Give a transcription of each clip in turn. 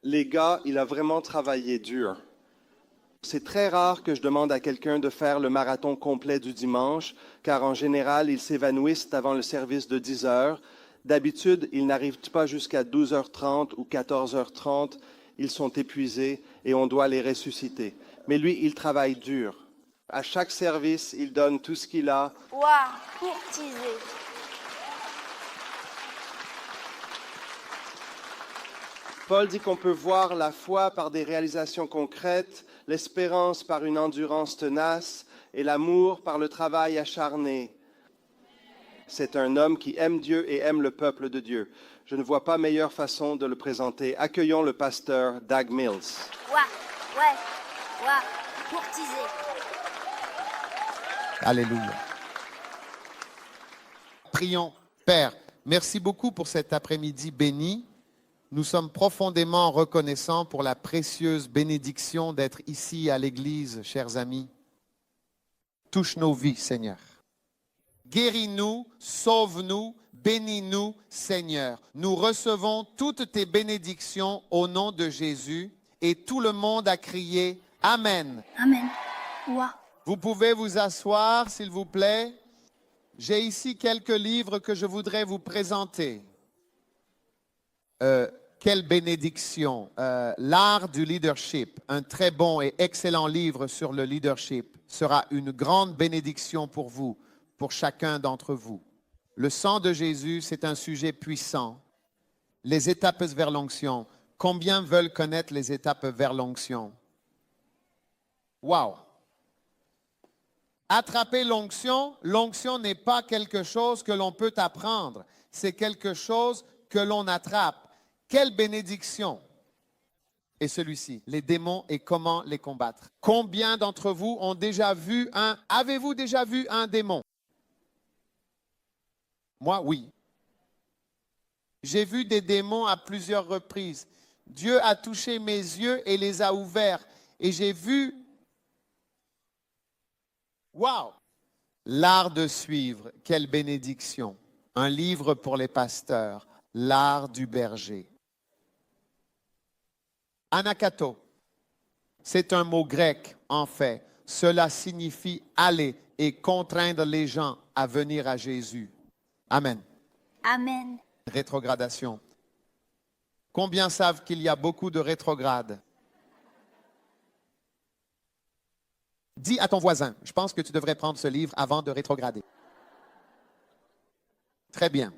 Les gars, il a vraiment travaillé dur. C'est très rare que je demande à quelqu'un de faire le marathon complet du dimanche, car en général, ils s'évanouissent avant le service de 10 heures. D'habitude, ils n'arrivent pas jusqu'à 12h30 ou 14h30. Ils sont épuisés et on doit les ressusciter. Mais lui, il travaille dur. À chaque service, il donne tout ce qu'il a. Waouh, courtisé. Paul dit qu'on peut voir la foi par des réalisations concrètes, l'espérance par une endurance tenace et l'amour par le travail acharné. C'est un homme qui aime Dieu et aime le peuple de Dieu. Je ne vois pas meilleure façon de le présenter. Accueillons le pasteur Doug Mills. Ouais, courtisé. Alléluia. Prions. Père, merci beaucoup pour cet après-midi béni. Nous sommes profondément reconnaissants pour la précieuse bénédiction d'être ici à l'Église, chers amis. Touche nos vies, Seigneur. Guéris-nous, sauve-nous, bénis-nous, Seigneur. Nous recevons toutes tes bénédictions au nom de Jésus et tout le monde a crié Amen. Amen. Waouh. Vous pouvez vous asseoir, s'il vous plaît. J'ai ici quelques livres que je voudrais vous présenter. Quelle bénédiction. L'art du leadership, un très bon et excellent livre sur le leadership, sera une grande bénédiction pour vous, pour chacun d'entre vous. Le sang de Jésus, c'est un sujet puissant. Les étapes vers l'onction. Combien veulent connaître les étapes vers l'onction? Wow! Attraper l'onction, l'onction n'est pas quelque chose que l'on peut apprendre. C'est quelque chose que l'on attrape. Quelle bénédiction! Et celui-ci, les démons et comment les combattre. Combien d'entre vous ont déjà vu avez-vous déjà vu un démon? Moi, oui. J'ai vu des démons à plusieurs reprises. Dieu a touché mes yeux et les a ouverts. Et j'ai vu... Wow! L'art de suivre, quelle bénédiction. Un livre pour les pasteurs, l'art du berger. Anakato, c'est un mot grec, en fait. Cela signifie aller et contraindre les gens à venir à Jésus. Amen. Amen. Rétrogradation. Combien savent qu'il y a beaucoup de rétrogrades? Dis à ton voisin, je pense que tu devrais prendre ce livre avant de rétrograder. Très bien.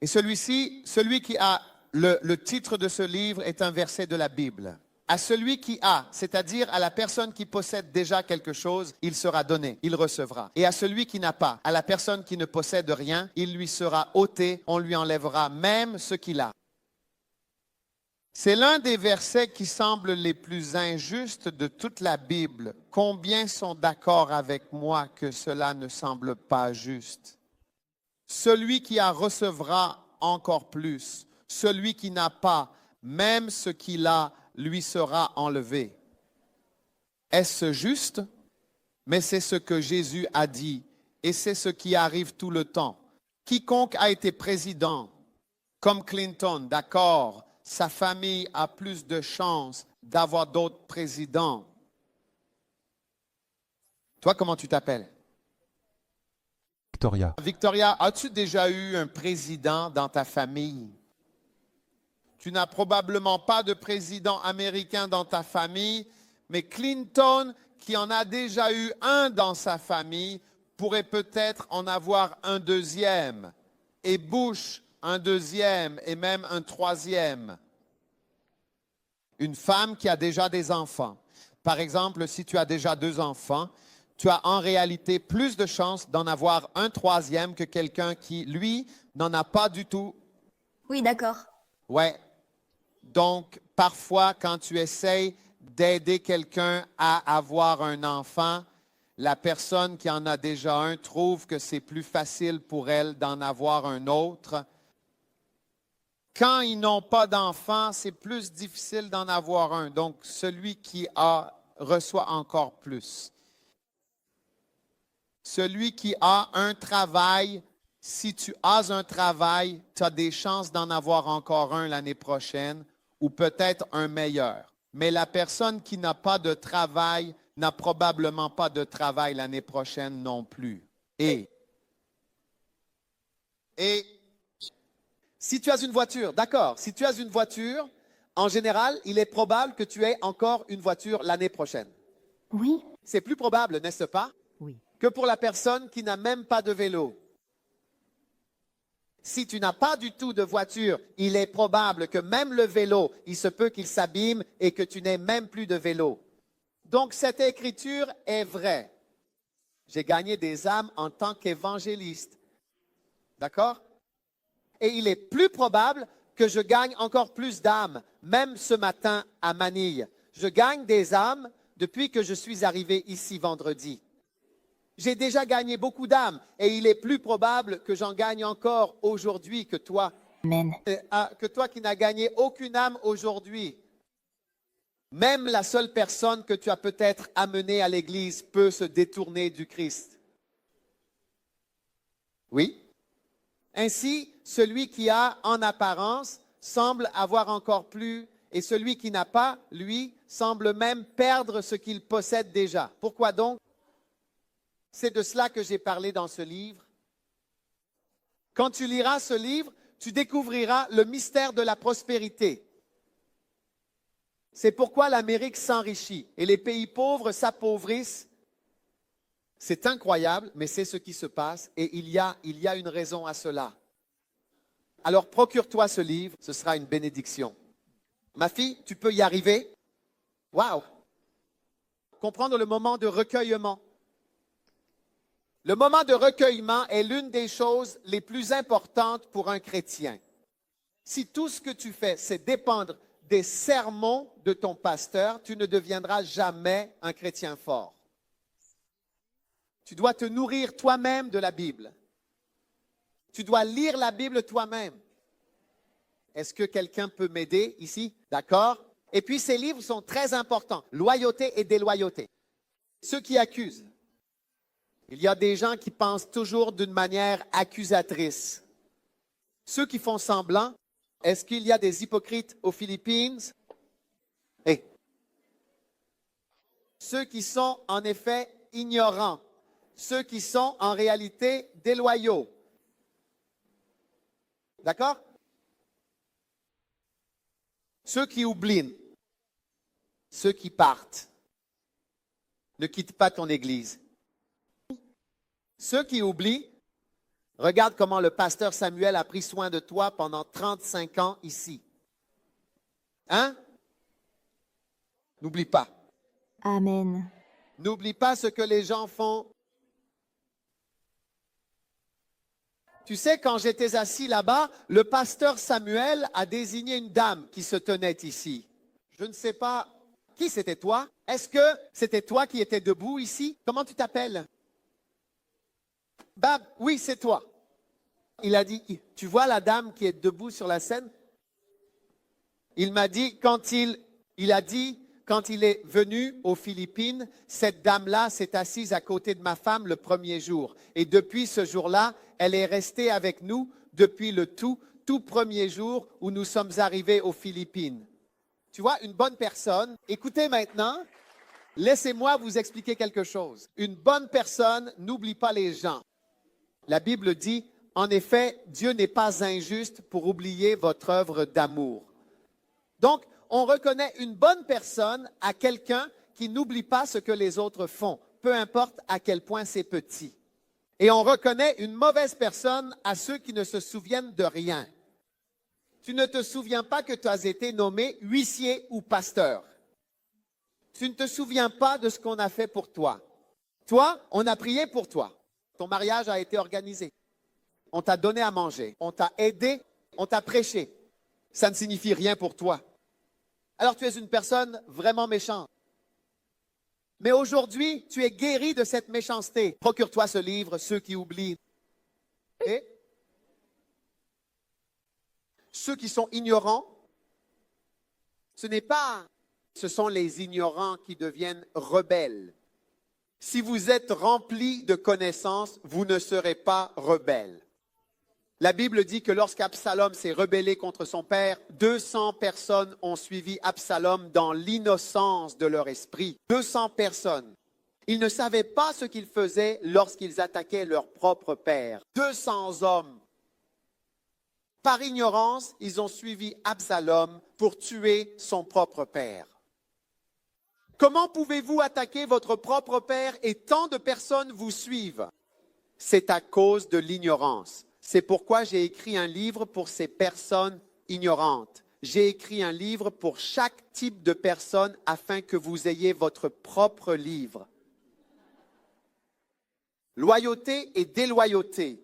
Et celui-ci, celui qui a le titre de ce livre est un verset de la Bible. À celui qui a, c'est-à-dire à la personne qui possède déjà quelque chose, il sera donné, il recevra. Et à celui qui n'a pas, à la personne qui ne possède rien, il lui sera ôté, on lui enlèvera même ce qu'il a. C'est l'un des versets qui semblent les plus injustes de toute la Bible. Combien sont d'accord avec moi que cela ne semble pas juste? Celui qui a recevra encore plus. Celui qui n'a pas, même ce qu'il a, lui sera enlevé. Est-ce juste? Mais c'est ce que Jésus a dit et c'est ce qui arrive tout le temps. Quiconque a été président, comme Clinton, d'accord, sa famille a plus de chances d'avoir d'autres présidents. Toi, comment tu t'appelles? Victoria. Victoria, as-tu déjà eu un président dans ta famille? Tu n'as probablement pas de président américain dans ta famille, mais Clinton, qui en a déjà eu un dans sa famille, pourrait peut-être en avoir un deuxième. Et Bush, un deuxième et même un troisième. Une femme qui a déjà des enfants. Par exemple, si tu as déjà 2 enfants, tu as en réalité plus de chances d'en avoir un troisième que quelqu'un qui, lui, n'en a pas du tout. Oui, d'accord. Ouais. Donc, parfois, quand tu essayes d'aider quelqu'un à avoir un enfant, la personne qui en a déjà un trouve que c'est plus facile pour elle d'en avoir un autre. Quand ils n'ont pas d'enfant, c'est plus difficile d'en avoir un. Donc, celui qui a reçoit encore plus. Celui qui a un travail, si tu as un travail, tu as des chances d'en avoir encore un l'année prochaine ou peut-être un meilleur. Mais la personne qui n'a pas de travail n'a probablement pas de travail l'année prochaine non plus. Et si tu as une voiture, d'accord, si tu as une voiture, en général, il est probable que tu aies encore une voiture l'année prochaine. Oui. C'est plus probable, n'est-ce pas, Oui. que pour la personne qui n'a même pas de vélo. Si tu n'as pas du tout de voiture, il est probable que même le vélo, il se peut qu'il s'abîme et que tu n'aies même plus de vélo. Donc, cette écriture est vraie. J'ai gagné des âmes en tant qu'évangéliste. D'accord? Et il est plus probable que je gagne encore plus d'âmes, même ce matin à Manille. Je gagne des âmes depuis que je suis arrivé ici vendredi. J'ai déjà gagné beaucoup d'âmes et il est plus probable que j'en gagne encore aujourd'hui que toi. Amen. Que toi qui n'as gagné aucune âme aujourd'hui. Même la seule personne que tu as peut-être amenée à l'église peut se détourner du Christ. Oui? Ainsi, celui qui a en apparence semble avoir encore plus, et celui qui n'a pas, lui, semble même perdre ce qu'il possède déjà. Pourquoi donc? C'est de cela que j'ai parlé dans ce livre. Quand tu liras ce livre, tu découvriras le mystère de la prospérité. C'est pourquoi l'Amérique s'enrichit et les pays pauvres s'appauvrissent. C'est incroyable, mais c'est ce qui se passe et il y a une raison à cela. Alors procure-toi ce livre, ce sera une bénédiction. Ma fille, tu peux y arriver? Waouh! Comprendre le moment de recueillement. Le moment de recueillement est l'une des choses les plus importantes pour un chrétien. Si tout ce que tu fais, c'est dépendre des sermons de ton pasteur, tu ne deviendras jamais un chrétien fort. Tu dois te nourrir toi-même de la Bible. Tu dois lire la Bible toi-même. Est-ce que quelqu'un peut m'aider ici? D'accord? Et puis ces livres sont très importants. Loyauté et déloyauté. Ceux qui accusent. Il y a des gens qui pensent toujours d'une manière accusatrice. Ceux qui font semblant, est-ce qu'il y a des hypocrites aux Philippines? Hey. Ceux qui sont en effet ignorants. Ceux qui sont en réalité déloyaux. D'accord? Ceux qui oublient. Ceux qui partent. Ne quitte pas ton église. Ceux qui oublient, regarde comment le pasteur Samuel a pris soin de toi pendant 35 ans ici. Hein? N'oublie pas. Amen. N'oublie pas ce que les gens font. Tu sais, quand j'étais assis là-bas, le pasteur Samuel a désigné une dame qui se tenait ici. Je ne sais pas qui c'était toi. Est-ce que c'était toi qui étais debout ici? Comment tu t'appelles? Bab, oui, c'est toi. Il a dit, tu vois la dame qui est debout sur la scène? Il m'a dit, quand il est venu aux Philippines, cette dame-là s'est assise à côté de ma femme le premier jour. Et depuis ce jour-là, elle est restée avec nous depuis le tout premier jour où nous sommes arrivés aux Philippines. Tu vois, une bonne personne, écoutez maintenant, laissez-moi vous expliquer quelque chose. Une bonne personne n'oublie pas les gens. La Bible dit, en effet, Dieu n'est pas injuste pour oublier votre œuvre d'amour. Donc, on reconnaît une bonne personne à quelqu'un qui n'oublie pas ce que les autres font, peu importe à quel point c'est petit. Et on reconnaît une mauvaise personne à ceux qui ne se souviennent de rien. Tu ne te souviens pas que tu as été nommé huissier ou pasteur. Tu ne te souviens pas de ce qu'on a fait pour toi. Toi, on a prié pour toi. Ton mariage a été organisé. On t'a donné à manger. On t'a aidé. On t'a prêché. Ça ne signifie rien pour toi. Alors tu es une personne vraiment méchante. Mais aujourd'hui, tu es guéri de cette méchanceté. Procure-toi ce livre, Ceux qui oublient. Et ceux qui sont ignorants, ce sont les ignorants qui deviennent rebelles. Si vous êtes rempli de connaissances, vous ne serez pas rebelle. La Bible dit que lorsqu'Absalom s'est rebellé contre son père, 200 personnes ont suivi Absalom dans l'innocence de leur esprit. 200 personnes. Ils ne savaient pas ce qu'ils faisaient lorsqu'ils attaquaient leur propre père. 200 hommes. Par ignorance, ils ont suivi Absalom pour tuer son propre père. Comment pouvez-vous attaquer votre propre père et tant de personnes vous suivent? C'est à cause de l'ignorance. C'est pourquoi j'ai écrit un livre pour ces personnes ignorantes. J'ai écrit un livre pour chaque type de personne afin que vous ayez votre propre livre. Loyauté et déloyauté.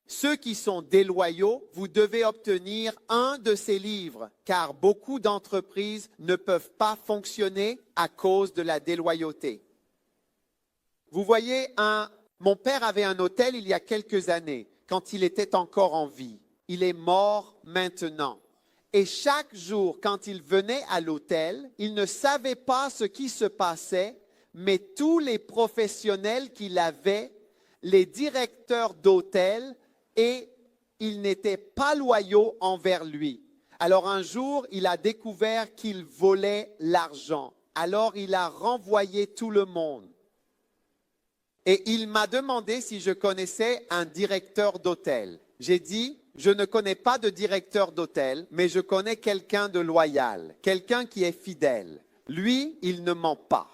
Ceux qui sont déloyaux, vous devez obtenir un de ces livres, car beaucoup d'entreprises ne peuvent pas fonctionner à cause de la déloyauté. Vous voyez, mon père avait un hôtel il y a quelques années, quand il était encore en vie. Il est mort maintenant. Et chaque jour, quand il venait à l'hôtel, il ne savait pas ce qui se passait, mais tous les professionnels qu'il avait, les directeurs d'hôtel, et ils n'étaient pas loyaux envers lui. Alors un jour, il a découvert qu'il volait l'argent. Alors il a renvoyé tout le monde. Et il m'a demandé si je connaissais un directeur d'hôtel. J'ai dit, je ne connais pas de directeur d'hôtel, mais je connais quelqu'un de loyal, quelqu'un qui est fidèle. Lui, il ne ment pas.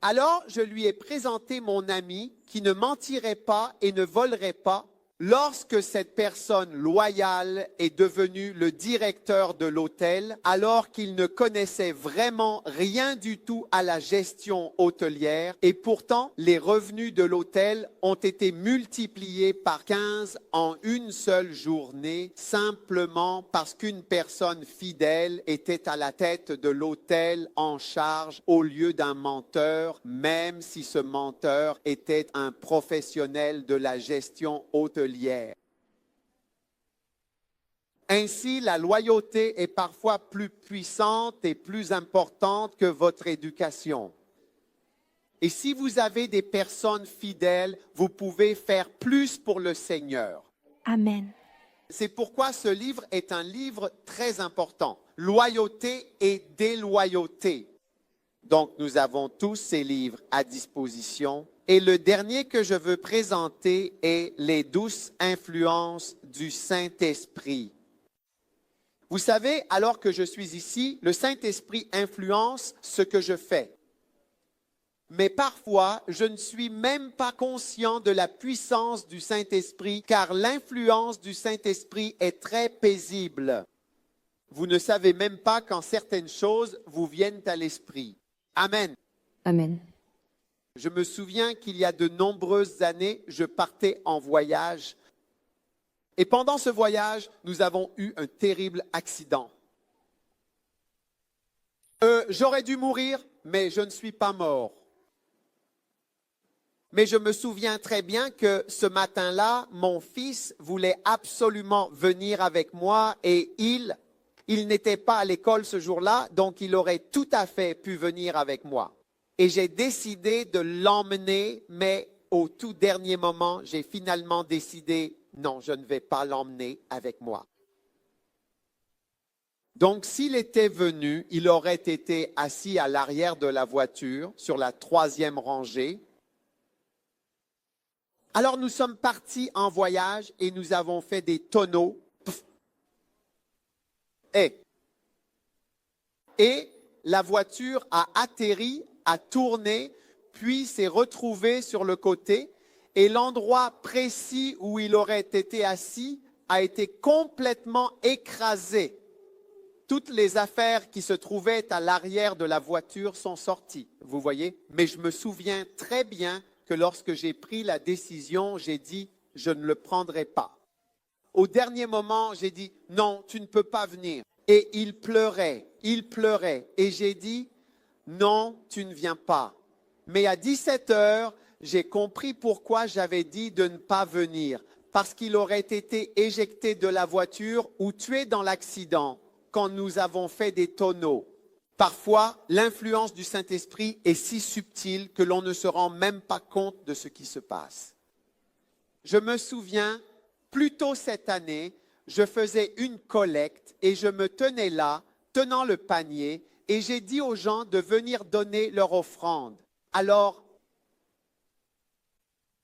Alors, je lui ai présenté mon ami qui ne mentirait pas et ne volerait pas. Lorsque cette personne loyale est devenue le directeur de l'hôtel, alors qu'il ne connaissait vraiment rien du tout à la gestion hôtelière, et pourtant les revenus de l'hôtel ont été multipliés par 15 en une seule journée, simplement parce qu'une personne fidèle était à la tête de l'hôtel en charge au lieu d'un menteur, même si ce menteur était un professionnel de la gestion hôtelière. Ainsi, la loyauté est parfois plus puissante et plus importante que votre éducation. Et si vous avez des personnes fidèles, vous pouvez faire plus pour le Seigneur. Amen. C'est pourquoi ce livre est un livre très important. Loyauté et déloyauté. Donc, nous avons tous ces livres à disposition. Et le dernier que je veux présenter est les 12 influences du Saint-Esprit. Vous savez, alors que je suis ici, le Saint-Esprit influence ce que je fais. Mais parfois, je ne suis même pas conscient de la puissance du Saint-Esprit, car l'influence du Saint-Esprit est très paisible. Vous ne savez même pas quand certaines choses vous viennent à l'esprit. Amen. Amen. Je me souviens qu'il y a de nombreuses années, je partais en voyage. Et pendant ce voyage, nous avons eu un terrible accident. J'aurais dû mourir, mais je ne suis pas mort. Mais je me souviens très bien que ce matin-là, mon fils voulait absolument venir avec moi et il n'était pas à l'école ce jour-là, donc il aurait tout à fait pu venir avec moi. Et j'ai décidé de l'emmener, mais au tout dernier moment, j'ai finalement décidé, non, je ne vais pas l'emmener avec moi. Donc, s'il était venu, il aurait été assis à l'arrière de la voiture, sur la 3e rangée. Alors, nous sommes partis en voyage et nous avons fait des tonneaux. Et la voiture a atterri, a tourné, puis s'est retrouvée sur le côté. Et l'endroit précis où il aurait été assis a été complètement écrasé. Toutes les affaires qui se trouvaient à l'arrière de la voiture sont sorties, vous voyez. Mais je me souviens très bien que lorsque j'ai pris la décision, j'ai dit, je ne le prendrai pas. Au dernier moment, j'ai dit, non, tu ne peux pas venir. Et il pleurait. Et j'ai dit, non, tu ne viens pas. Mais à 17 heures, j'ai compris pourquoi j'avais dit de ne pas venir. Parce qu'il aurait été éjecté de la voiture ou tué dans l'accident quand nous avons fait des tonneaux. Parfois, l'influence du Saint-Esprit est si subtile que l'on ne se rend même pas compte de ce qui se passe. Je me souviens Plus tôt cette année, je faisais une collecte et je me tenais là, tenant le panier, et j'ai dit aux gens de venir donner leur offrande. Alors,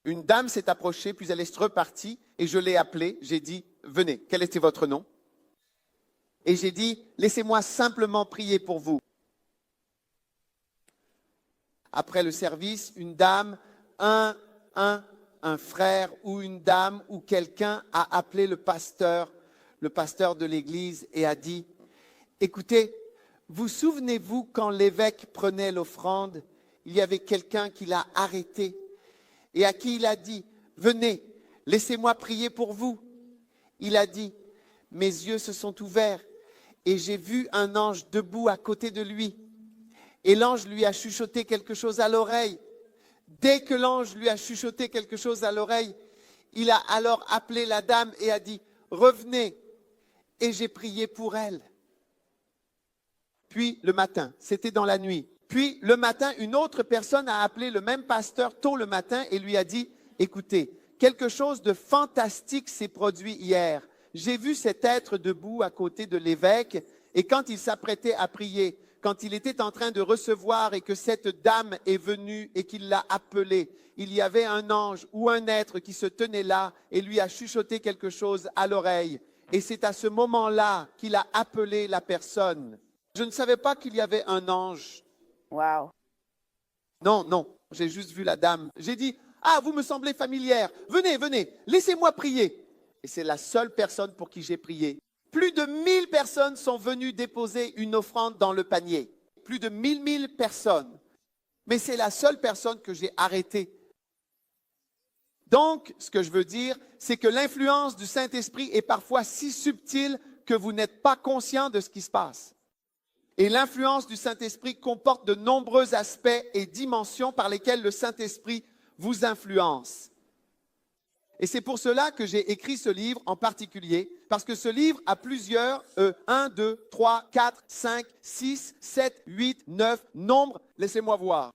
une dame s'est approchée, puis elle est repartie, et je l'ai appelée. J'ai dit, venez, quel était votre nom? Et j'ai dit, laissez-moi simplement prier pour vous. Après le service, une dame, un frère ou une dame ou quelqu'un a appelé le pasteur de l'église et a dit, écoutez, vous souvenez-vous quand l'évêque prenait l'offrande, il y avait quelqu'un qui l'a arrêté et à qui il a dit, venez, laissez-moi prier pour vous. Il a dit, mes yeux se sont ouverts et j'ai vu un ange debout à côté de lui. Et l'ange lui a chuchoté quelque chose à l'oreille. Dès que l'ange lui a chuchoté quelque chose à l'oreille, il a alors appelé la dame et a dit, revenez. Et j'ai prié pour elle. Puis le matin, c'était dans la nuit. Puis le matin, une autre personne a appelé le même pasteur tôt le matin et lui a dit, écoutez, quelque chose de fantastique s'est produit hier. J'ai vu cet être debout à côté de l'évêque et quand il s'apprêtait à prier, quand il était en train de recevoir et que cette dame est venue et qu'il l'a appelé, il y avait un ange ou un être qui se tenait là et lui a chuchoté quelque chose à l'oreille. Et c'est à ce moment-là qu'il a appelé la personne. Je ne savais pas qu'il y avait un ange. Wow. Non, j'ai juste vu la dame. J'ai dit, ah, vous me semblez familière. Venez, laissez-moi prier. Et c'est la seule personne pour qui j'ai prié. Plus de 1000 personnes sont venues déposer une offrande dans le panier. Plus de 1000 personnes. Mais c'est la seule personne que j'ai arrêtée. Donc, ce que je veux dire, c'est que l'influence du Saint-Esprit est parfois si subtile que vous n'êtes pas conscient de ce qui se passe. Et l'influence du Saint-Esprit comporte de nombreux aspects et dimensions par lesquels le Saint-Esprit vous influence. Et c'est pour cela que j'ai écrit ce livre en particulier, parce que ce livre a plusieurs 1, 2, 3, 4, 5, 6, 7, 8, 9 nombres, laissez-moi voir.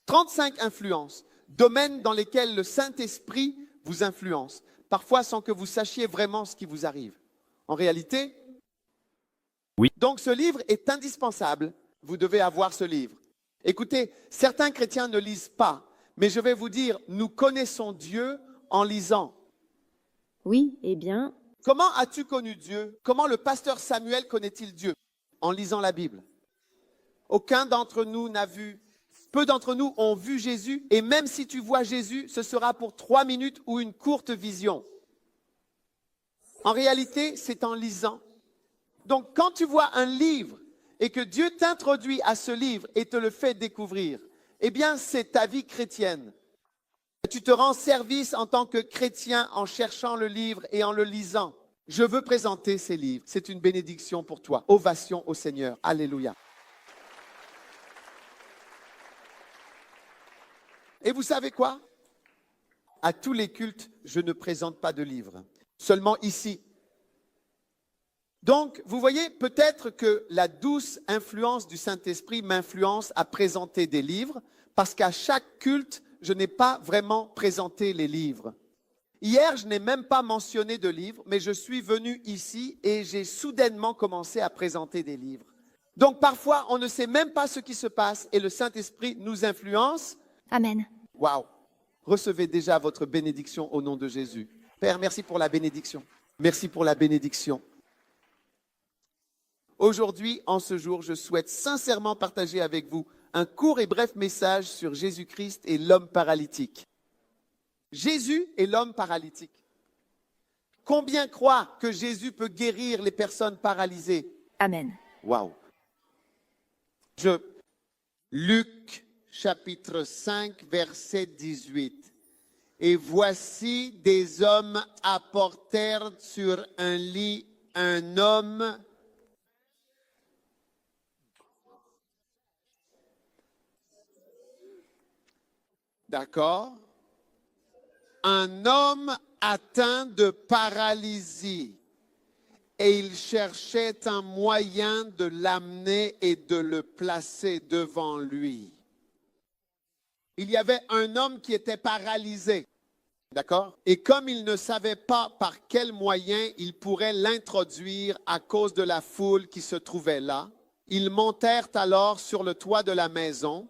35 influences, domaines dans lesquels le Saint-Esprit vous influence, parfois sans que vous sachiez vraiment ce qui vous arrive. En réalité, oui. Donc ce livre est indispensable, vous devez avoir ce livre. Écoutez, certains chrétiens ne lisent pas, mais je vais vous dire, nous connaissons Dieu en lisant. Oui, eh bien, Comment as-tu connu Dieu? Comment le pasteur Samuel connaît-il Dieu? En lisant la Bible. Aucun d'entre nous n'a vu, peu d'entre nous ont vu Jésus, et même si tu vois Jésus, ce sera pour 3 minutes ou une courte vision. En réalité, c'est en lisant. Donc, quand tu vois un livre et que Dieu t'introduit à ce livre et te le fait découvrir, eh bien, c'est ta vie chrétienne. Tu te rends service en tant que chrétien en cherchant le livre et en le lisant. Je veux présenter ces livres. C'est une bénédiction pour toi. Ovation au Seigneur. Alléluia. Et vous savez quoi? À tous les cultes, je ne présente pas de livres. Seulement ici. Donc, vous voyez, peut-être que la douce influence du Saint-Esprit m'influence à présenter des livres, parce qu'à chaque culte, je n'ai pas vraiment présenté les livres. Hier, je n'ai même pas mentionné de livres, mais je suis venu ici et j'ai soudainement commencé à présenter des livres. Donc, parfois, on ne sait même pas ce qui se passe et le Saint-Esprit nous influence. Amen. Waouh! Recevez déjà votre bénédiction au nom de Jésus. Père, merci pour la bénédiction. Merci pour la bénédiction. Aujourd'hui, en ce jour, je souhaite sincèrement partager avec vous un court et bref message sur Jésus-Christ et l'homme paralytique. Jésus et l'homme paralytique. Combien croient que Jésus peut guérir les personnes paralysées? Amen. Waouh! Luc chapitre 5, verset 18. Et voici des hommes apportèrent sur un lit un homme d'accord? Un homme atteint de paralysie et il cherchait un moyen de l'amener et de le placer devant lui. Il y avait un homme qui était paralysé. D'accord? Et comme ils ne savaient pas par quel moyen ils pourraient l'introduire à cause de la foule qui se trouvait là, ils montèrent alors sur le toit de la maison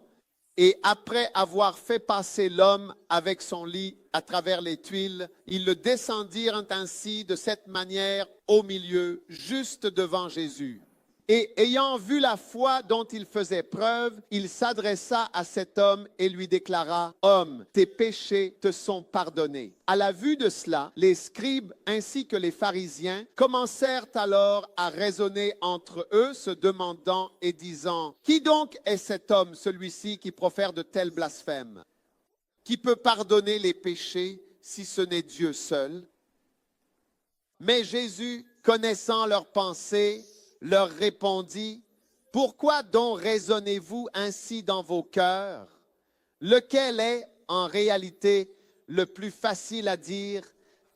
et après avoir fait passer l'homme avec son lit à travers les tuiles, ils le descendirent ainsi de cette manière au milieu, juste devant Jésus. Et ayant vu la foi dont il faisait preuve, il s'adressa à cet homme et lui déclara, « Homme, tes péchés te sont pardonnés. » À la vue de cela, les scribes ainsi que les pharisiens commencèrent alors à raisonner entre eux, se demandant et disant, « Qui donc est cet homme, celui-ci, qui profère de tels blasphèmes? Qui peut pardonner les péchés si ce n'est Dieu seul? » Mais Jésus, connaissant leurs pensées, leur répondit, « Pourquoi donc raisonnez-vous ainsi dans vos cœurs? Lequel est en réalité le plus facile à dire,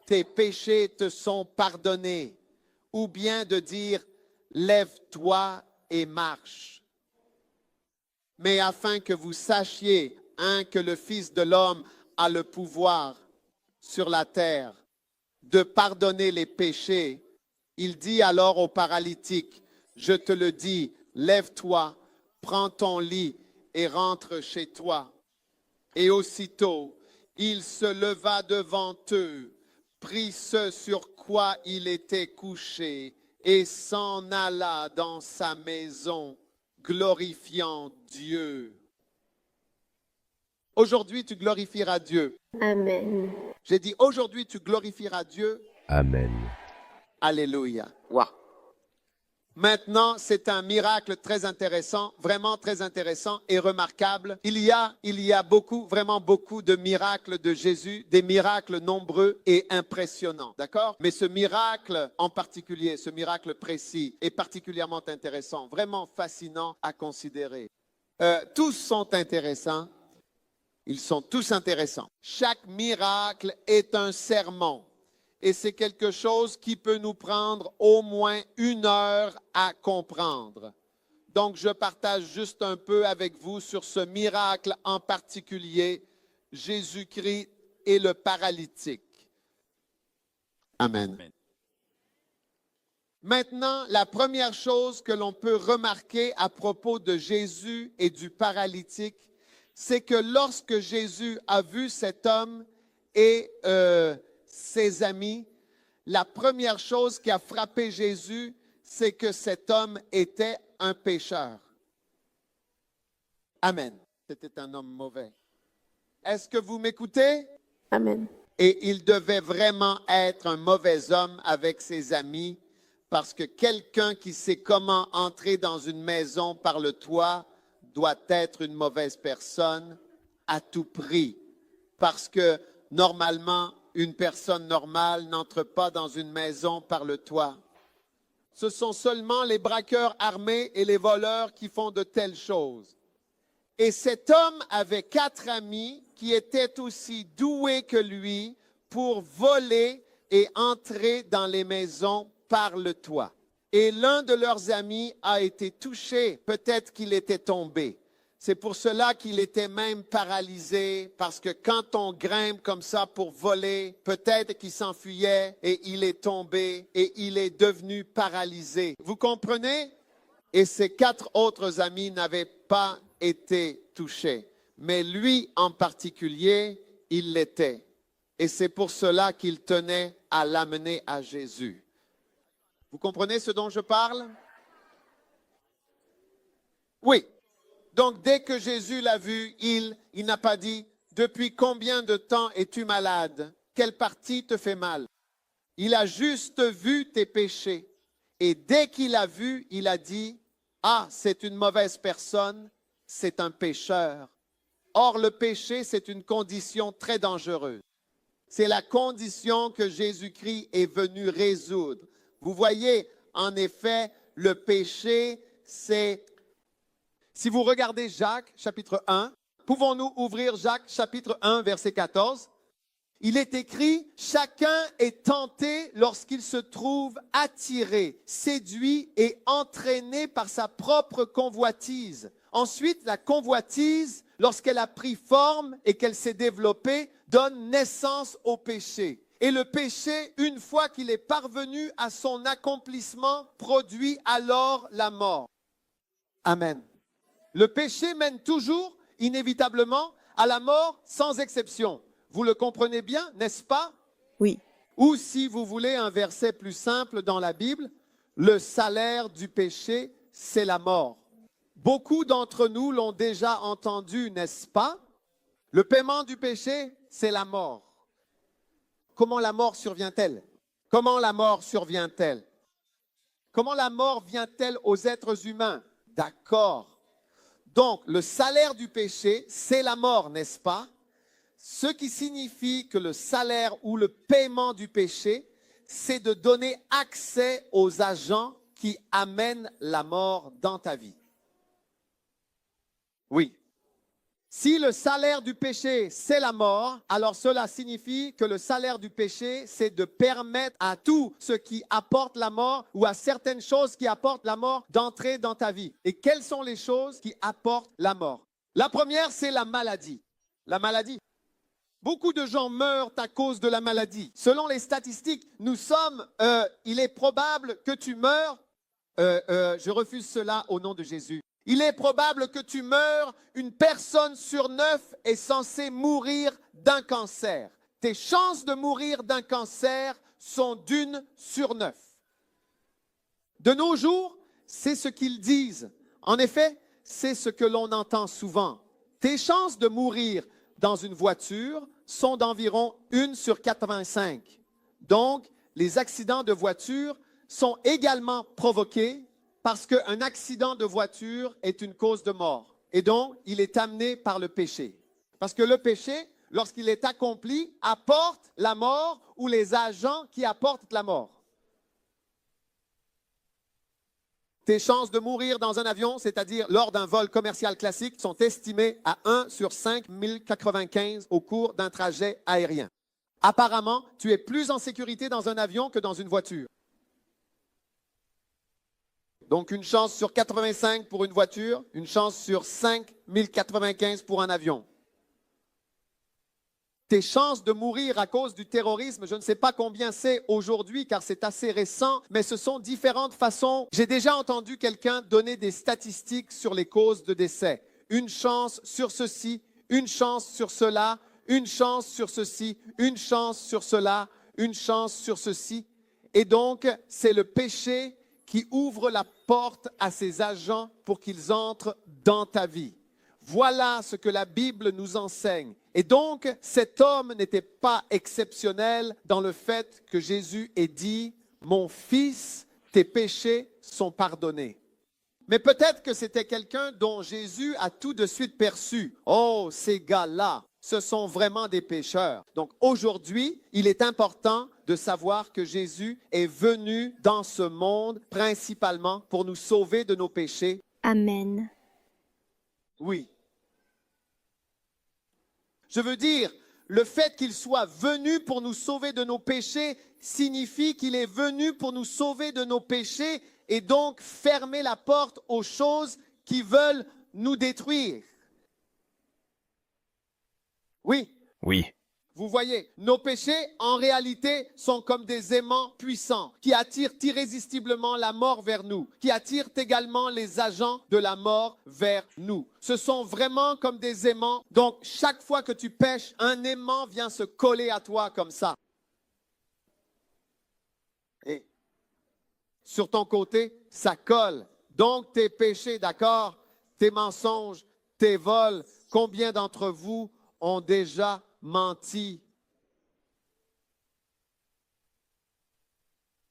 tes péchés te sont pardonnés, ou bien de dire, lève-toi et marche. Mais afin que vous sachiez, que le Fils de l'homme a le pouvoir sur la terre de pardonner les péchés, il dit alors au paralytique, je te le dis, lève-toi, prends ton lit et rentre chez toi. Et aussitôt, il se leva devant eux, prit ce sur quoi il était couché et s'en alla dans sa maison, glorifiant Dieu. Aujourd'hui, tu glorifieras Dieu. Amen. J'ai dit, aujourd'hui, tu glorifieras Dieu. Amen. Alléluia. Wow. Maintenant, c'est un miracle très intéressant, vraiment très intéressant et remarquable. Il y a beaucoup, vraiment beaucoup de miracles de Jésus, des miracles nombreux et impressionnants, d'accord? Mais ce miracle en particulier, ce miracle précis est particulièrement intéressant, vraiment fascinant à considérer. Tous sont intéressants. Ils sont tous intéressants. Chaque miracle est un sermon. Et c'est quelque chose qui peut nous prendre au moins 1 heure à comprendre. Donc, je partage juste un peu avec vous sur ce miracle en particulier, Jésus-Christ et le paralytique. Amen. Amen. Maintenant, la première chose que l'on peut remarquer à propos de Jésus et du paralytique, c'est que lorsque Jésus a vu cet homme et ses amis, la première chose qui a frappé Jésus, c'est que cet homme était un pécheur. Amen. C'était un homme mauvais. Est-ce que vous m'écoutez? Amen. Et il devait vraiment être un mauvais homme avec ses amis, parce que quelqu'un qui sait comment entrer dans une maison par le toit doit être une mauvaise personne à tout prix. Parce que normalement, une personne normale n'entre pas dans une maison par le toit. Ce sont seulement les braqueurs armés et les voleurs qui font de telles choses. Et cet homme avait 4 amis qui étaient aussi doués que lui pour voler et entrer dans les maisons par le toit. Et l'un de leurs amis a été touché, peut-être qu'il était tombé. C'est pour cela qu'il était même paralysé, parce que quand on grimpe comme ça pour voler, peut-être qu'il s'enfuyait et il est tombé et il est devenu paralysé. Vous comprenez? Et ses 4 autres amis n'avaient pas été touchés. Mais lui en particulier, il l'était. Et c'est pour cela qu'il tenait à l'amener à Jésus. Vous comprenez ce dont je parle? Oui. Donc, dès que Jésus l'a vu, il n'a pas dit, « Depuis combien de temps es-tu malade? Quelle partie te fait mal? » Il a juste vu tes péchés. Et dès qu'il a vu, il a dit, « Ah, c'est une mauvaise personne, c'est un pécheur. » Or, le péché, c'est une condition très dangereuse. C'est la condition que Jésus-Christ est venu résoudre. Vous voyez, en effet, le péché, c'est... Si vous regardez Jacques, chapitre 1, pouvons-nous ouvrir Jacques, chapitre 1, verset 14? Il est écrit, « Chacun est tenté lorsqu'il se trouve attiré, séduit et entraîné par sa propre convoitise. Ensuite, la convoitise, lorsqu'elle a pris forme et qu'elle s'est développée, donne naissance au péché. Et le péché, une fois qu'il est parvenu à son accomplissement, produit alors la mort. Amen. Le péché mène toujours, inévitablement, à la mort sans exception. Vous le comprenez bien, n'est-ce pas? Oui. Ou si vous voulez un verset plus simple dans la Bible, le salaire du péché, c'est la mort. Beaucoup d'entre nous l'ont déjà entendu, n'est-ce pas? Le paiement du péché, c'est la mort. Comment la mort survient-elle? Comment la mort survient-elle? Comment la mort vient-elle aux êtres humains? D'accord. Donc, le salaire du péché, c'est la mort, n'est-ce pas? Ce qui signifie que le salaire ou le paiement du péché, c'est de donner accès aux agents qui amènent la mort dans ta vie. Oui. Si le salaire du péché, c'est la mort, alors cela signifie que le salaire du péché, c'est de permettre à tout ce qui apporte la mort ou à certaines choses qui apportent la mort d'entrer dans ta vie. Et quelles sont les choses qui apportent la mort? La première, c'est la maladie. La maladie. Beaucoup de gens meurent à cause de la maladie. Selon les statistiques, il est probable que tu meurs, je refuse cela au nom de Jésus. Il est probable que tu meurs, une personne sur 9 est censée mourir d'un cancer. Tes chances de mourir d'un cancer sont d'1 sur 9. De nos jours, c'est ce qu'ils disent. En effet, c'est ce que l'on entend souvent. Tes chances de mourir dans une voiture sont d'environ 1 sur 85. Donc, les accidents de voiture sont également provoqués parce qu'un accident de voiture est une cause de mort. Et donc, il est amené par le péché. Parce que le péché, lorsqu'il est accompli, apporte la mort ou les agents qui apportent la mort. Tes chances de mourir dans un avion, c'est-à-dire lors d'un vol commercial classique, sont estimées à 1 sur 5095 au cours d'un trajet aérien. Apparemment, tu es plus en sécurité dans un avion que dans une voiture. Donc, une chance sur 85 pour une voiture, une chance sur 5095 pour un avion. Tes chances de mourir à cause du terrorisme, je ne sais pas combien c'est aujourd'hui car c'est assez récent, mais ce sont différentes façons. J'ai déjà entendu quelqu'un donner des statistiques sur les causes de décès. Une chance sur ceci, une chance sur cela, une chance sur ceci, une chance sur cela, une chance sur ceci. Et donc, c'est le péché qui ouvre la porte à ces agents pour qu'ils entrent dans ta vie. Voilà ce que la Bible nous enseigne. Et donc, cet homme n'était pas exceptionnel dans le fait que Jésus ait dit « Mon fils, tes péchés sont pardonnés ». Mais peut-être que c'était quelqu'un dont Jésus a tout de suite perçu. « Oh, ces gars-là, ce sont vraiment des pécheurs. » Donc aujourd'hui, il est important de savoir que Jésus est venu dans ce monde principalement pour nous sauver de nos péchés. Amen. Oui. Je veux dire, le fait qu'il soit venu pour nous sauver de nos péchés signifie qu'il est venu pour nous sauver de nos péchés et donc fermer la porte aux choses qui veulent nous détruire. Oui. Oui. Vous voyez, nos péchés, en réalité, sont comme des aimants puissants qui attirent irrésistiblement la mort vers nous, qui attirent également les agents de la mort vers nous. Ce sont vraiment comme des aimants. Donc, chaque fois que tu pèches, un aimant vient se coller à toi comme ça. Et sur ton côté, ça colle. Donc, tes péchés, d'accord, tes mensonges, tes vols, combien d'entre vous ont déjà menti?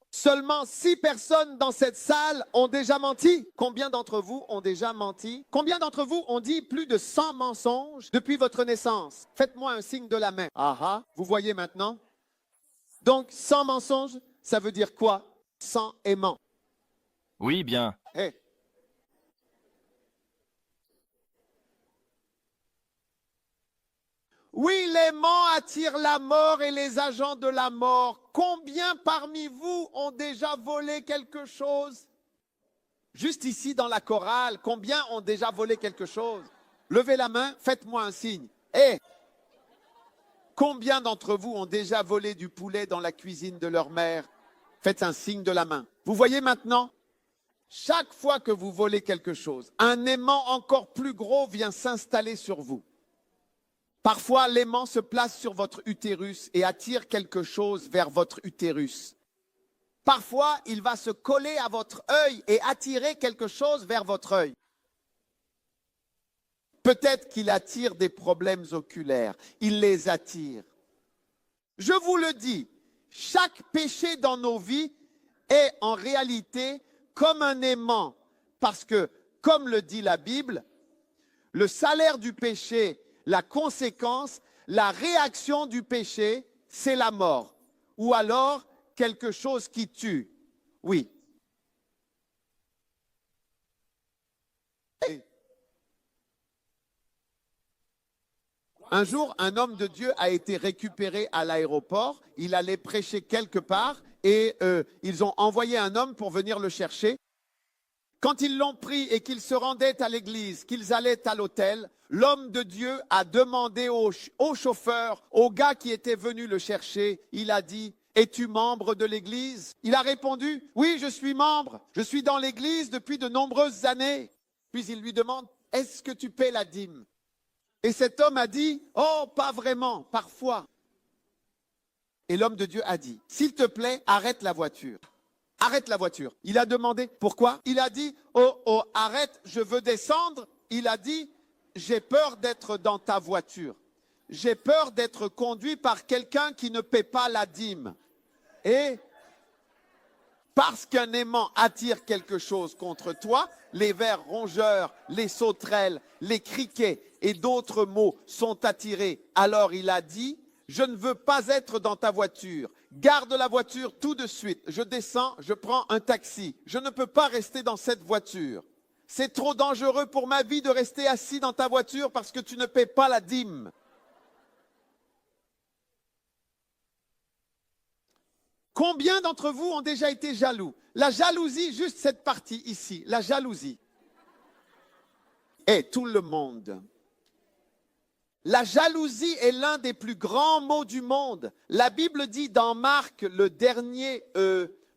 Seulement 6 personnes dans cette salle ont déjà menti. Combien d'entre vous ont déjà menti? Combien d'entre vous ont dit plus de 100 mensonges depuis votre naissance? Faites-moi un signe de la main. Ah, vous voyez maintenant? Donc 100 mensonges, ça veut dire quoi? 100 aimants. Oui, bien. Hey. Oui, l'aimant attire la mort et les agents de la mort. Combien parmi vous ont déjà volé quelque chose? Juste ici dans la chorale, combien ont déjà volé quelque chose? Levez la main, faites-moi un signe. Eh, combien d'entre vous ont déjà volé du poulet dans la cuisine de leur mère? Faites un signe de la main. Vous voyez maintenant? Chaque fois que vous volez quelque chose, un aimant encore plus gros vient s'installer sur vous. Parfois, l'aimant se place sur votre utérus et attire quelque chose vers votre utérus. Parfois, il va se coller à votre œil et attirer quelque chose vers votre œil. Peut-être qu'il attire des problèmes oculaires. Il les attire. Je vous le dis, chaque péché dans nos vies est en réalité comme un aimant. Parce que, comme le dit la Bible, le salaire du péché, la conséquence, la réaction du péché, c'est la mort. Ou alors quelque chose qui tue. Oui. Un jour, un homme de Dieu a été récupéré à l'aéroport. Il allait prêcher quelque part et ils ont envoyé un homme pour venir le chercher. Quand ils l'ont pris et qu'ils se rendaient à l'église, qu'ils allaient à l'hôtel, l'homme de Dieu a demandé au chauffeur, au gars qui était venu le chercher, il a dit: es-tu membre de l'église? Il a répondu: oui, je suis membre. Je suis dans l'église depuis de nombreuses années. Puis il lui demande: est-ce que tu paies la dîme? Et cet homme a dit: oh, pas vraiment, parfois. Et l'homme de Dieu a dit: s'il te plaît, arrête la voiture. Arrête la voiture. Il a demandé pourquoi. Il a dit: oh, arrête, je veux descendre. Il a dit: j'ai peur d'être dans ta voiture. J'ai peur d'être conduit par quelqu'un qui ne paie pas la dîme. Et parce qu'un aimant attire quelque chose contre toi, les vers rongeurs, les sauterelles, les criquets et d'autres mots sont attirés. Alors il a dit: je ne veux pas être dans ta voiture. Garde la voiture tout de suite. Je descends, je prends un taxi. Je ne peux pas rester dans cette voiture. C'est trop dangereux pour ma vie de rester assis dans ta voiture parce que tu ne paies pas la dîme. Combien d'entre vous ont déjà été jaloux? La jalousie, juste cette partie ici, la jalousie. Et tout le monde. La jalousie est l'un des plus grands maux du monde. La Bible dit dans Marc, le dernier,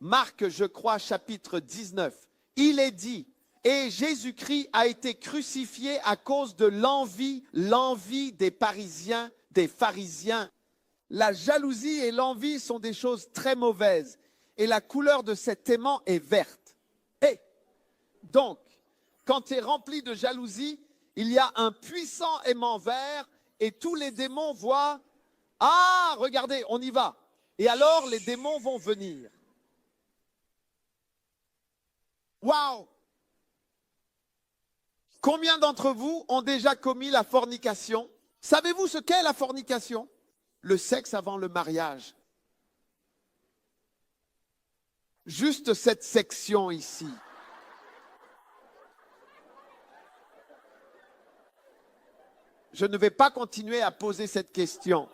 Marc, je crois, chapitre 19, il est dit: et Jésus-Christ a été crucifié à cause de l'envie des Parisiens, des pharisiens. La jalousie et l'envie sont des choses très mauvaises. Et la couleur de cet aimant est verte. Et donc, quand tu es rempli de jalousie, il y a un puissant aimant vert et tous les démons voient: ah, regardez, on y va. Et alors, les démons vont venir. Waouh! Combien d'entre vous ont déjà commis la fornication? Savez-vous ce qu'est la fornication? Le sexe avant le mariage. Juste cette section ici. Je ne vais pas continuer à poser cette question.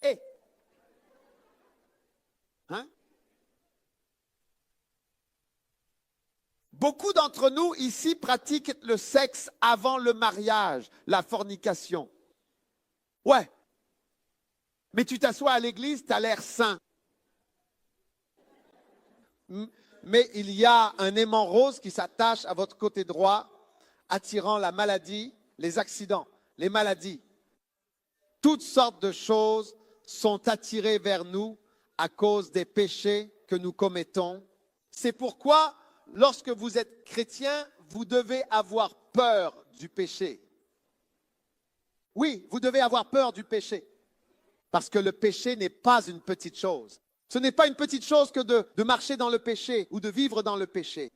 Et, hein? Beaucoup d'entre nous ici pratiquent le sexe avant le mariage, la fornication. Ouais. Mais tu t'assois à l'église, tu as l'air saint. Mais il y a un aimant rose qui s'attache à votre côté droit, attirant la maladie, les accidents, les maladies. Toutes sortes de choses sont attirées vers nous à cause des péchés que nous commettons. C'est pourquoi, lorsque vous êtes chrétien, vous devez avoir peur du péché. Oui, vous devez avoir peur du péché. Parce que le péché n'est pas une petite chose. Ce n'est pas une petite chose que de marcher dans le péché ou de vivre dans le péché.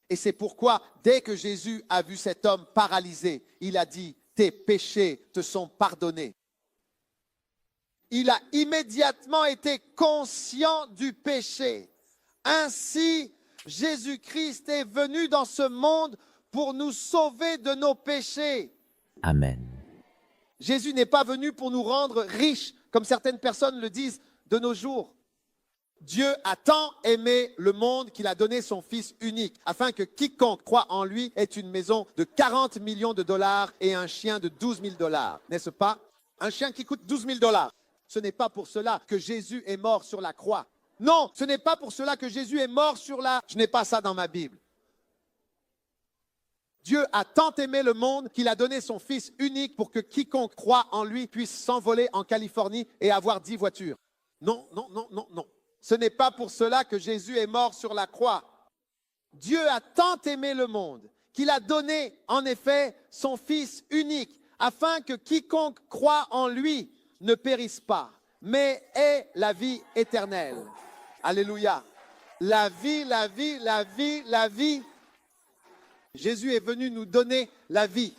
Et c'est pourquoi, dès que Jésus a vu cet homme paralysé, il a dit: tes péchés te sont pardonnés. Il a immédiatement été conscient du péché. Ainsi, Jésus-Christ est venu dans ce monde pour nous sauver de nos péchés. Amen. Jésus n'est pas venu pour nous rendre riches, comme certaines personnes le disent de nos jours. Dieu a tant aimé le monde qu'il a donné son Fils unique, afin que quiconque croit en lui ait une maison de 40 millions de dollars et un chien de 12 000 dollars. N'est-ce pas? Un chien qui coûte 12 000 dollars. Ce n'est pas pour cela que Jésus est mort sur la croix. Non, ce n'est pas pour cela que Jésus est mort sur la... Je n'ai pas ça dans ma Bible. Dieu a tant aimé le monde qu'il a donné son Fils unique pour que quiconque croit en lui puisse s'envoler en Californie et avoir 10 voitures. Non, non, non, non, non. Ce n'est pas pour cela que Jésus est mort sur la croix. Dieu a tant aimé le monde qu'il a donné en effet son Fils unique afin que quiconque croit en lui ne périsse pas, mais ait la vie éternelle. Alléluia. La vie, la vie, la vie, la vie. Jésus est venu nous donner la vie.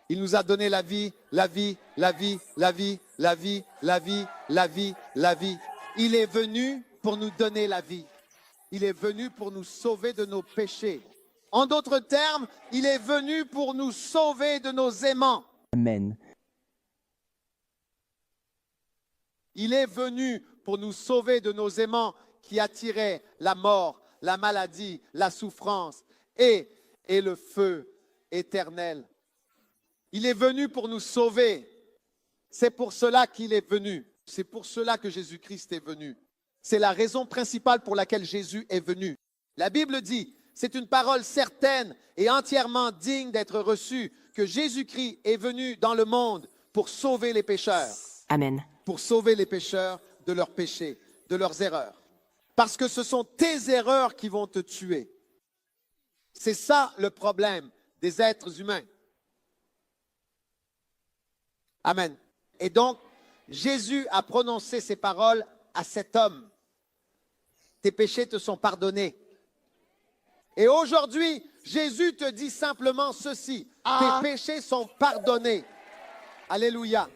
Il nous a donné la vie, la vie, la vie, la vie, la vie, la vie, la vie, la vie. Il est venu pour nous donner la vie. Il est venu pour nous sauver de nos péchés. En d'autres termes, il est venu pour nous sauver de nos aimants. Amen. Il est venu pour nous sauver de nos aimants qui attiraient la mort, la maladie, la souffrance et le feu éternel. Il est venu pour nous sauver. C'est pour cela qu'il est venu. C'est pour cela que Jésus-Christ est venu. C'est la raison principale pour laquelle Jésus est venu. La Bible dit, c'est une parole certaine et entièrement digne d'être reçue, que Jésus-Christ est venu dans le monde pour sauver les pécheurs. Amen. Pour sauver les pécheurs de leurs péchés, de leurs erreurs. Parce que ce sont tes erreurs qui vont te tuer. C'est ça le problème des êtres humains. Amen. Et donc, Jésus a prononcé ces paroles à cet homme. Tes péchés te sont pardonnés. Et aujourd'hui, Jésus te dit simplement ceci. Tes péchés sont pardonnés. Alléluia.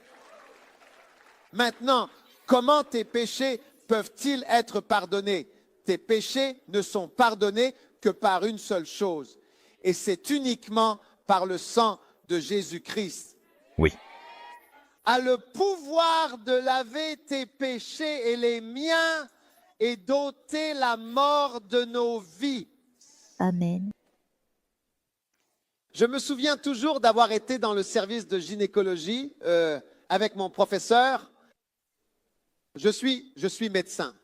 Maintenant, comment tes péchés peuvent-ils être pardonnés? Tes péchés ne sont pardonnés que par une seule chose. Et c'est uniquement par le sang de Jésus-Christ. Oui. A le pouvoir de laver tes péchés et les miens et d'ôter la mort de nos vies. Amen. Je me souviens toujours d'avoir été dans le service de gynécologie avec mon professeur. Je suis médecin.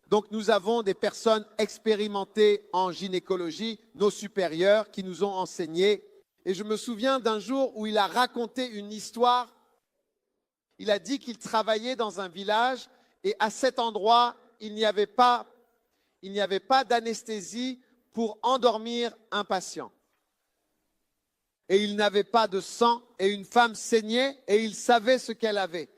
Donc nous avons des personnes expérimentées en gynécologie, nos supérieurs qui nous ont enseigné. Et je me souviens d'un jour où il a raconté une histoire. Il a dit qu'il travaillait dans un village et à cet endroit, il n'y avait pas d'anesthésie pour endormir un patient. Et il n'avait pas de sang et une femme saignait et il savait ce qu'elle avait.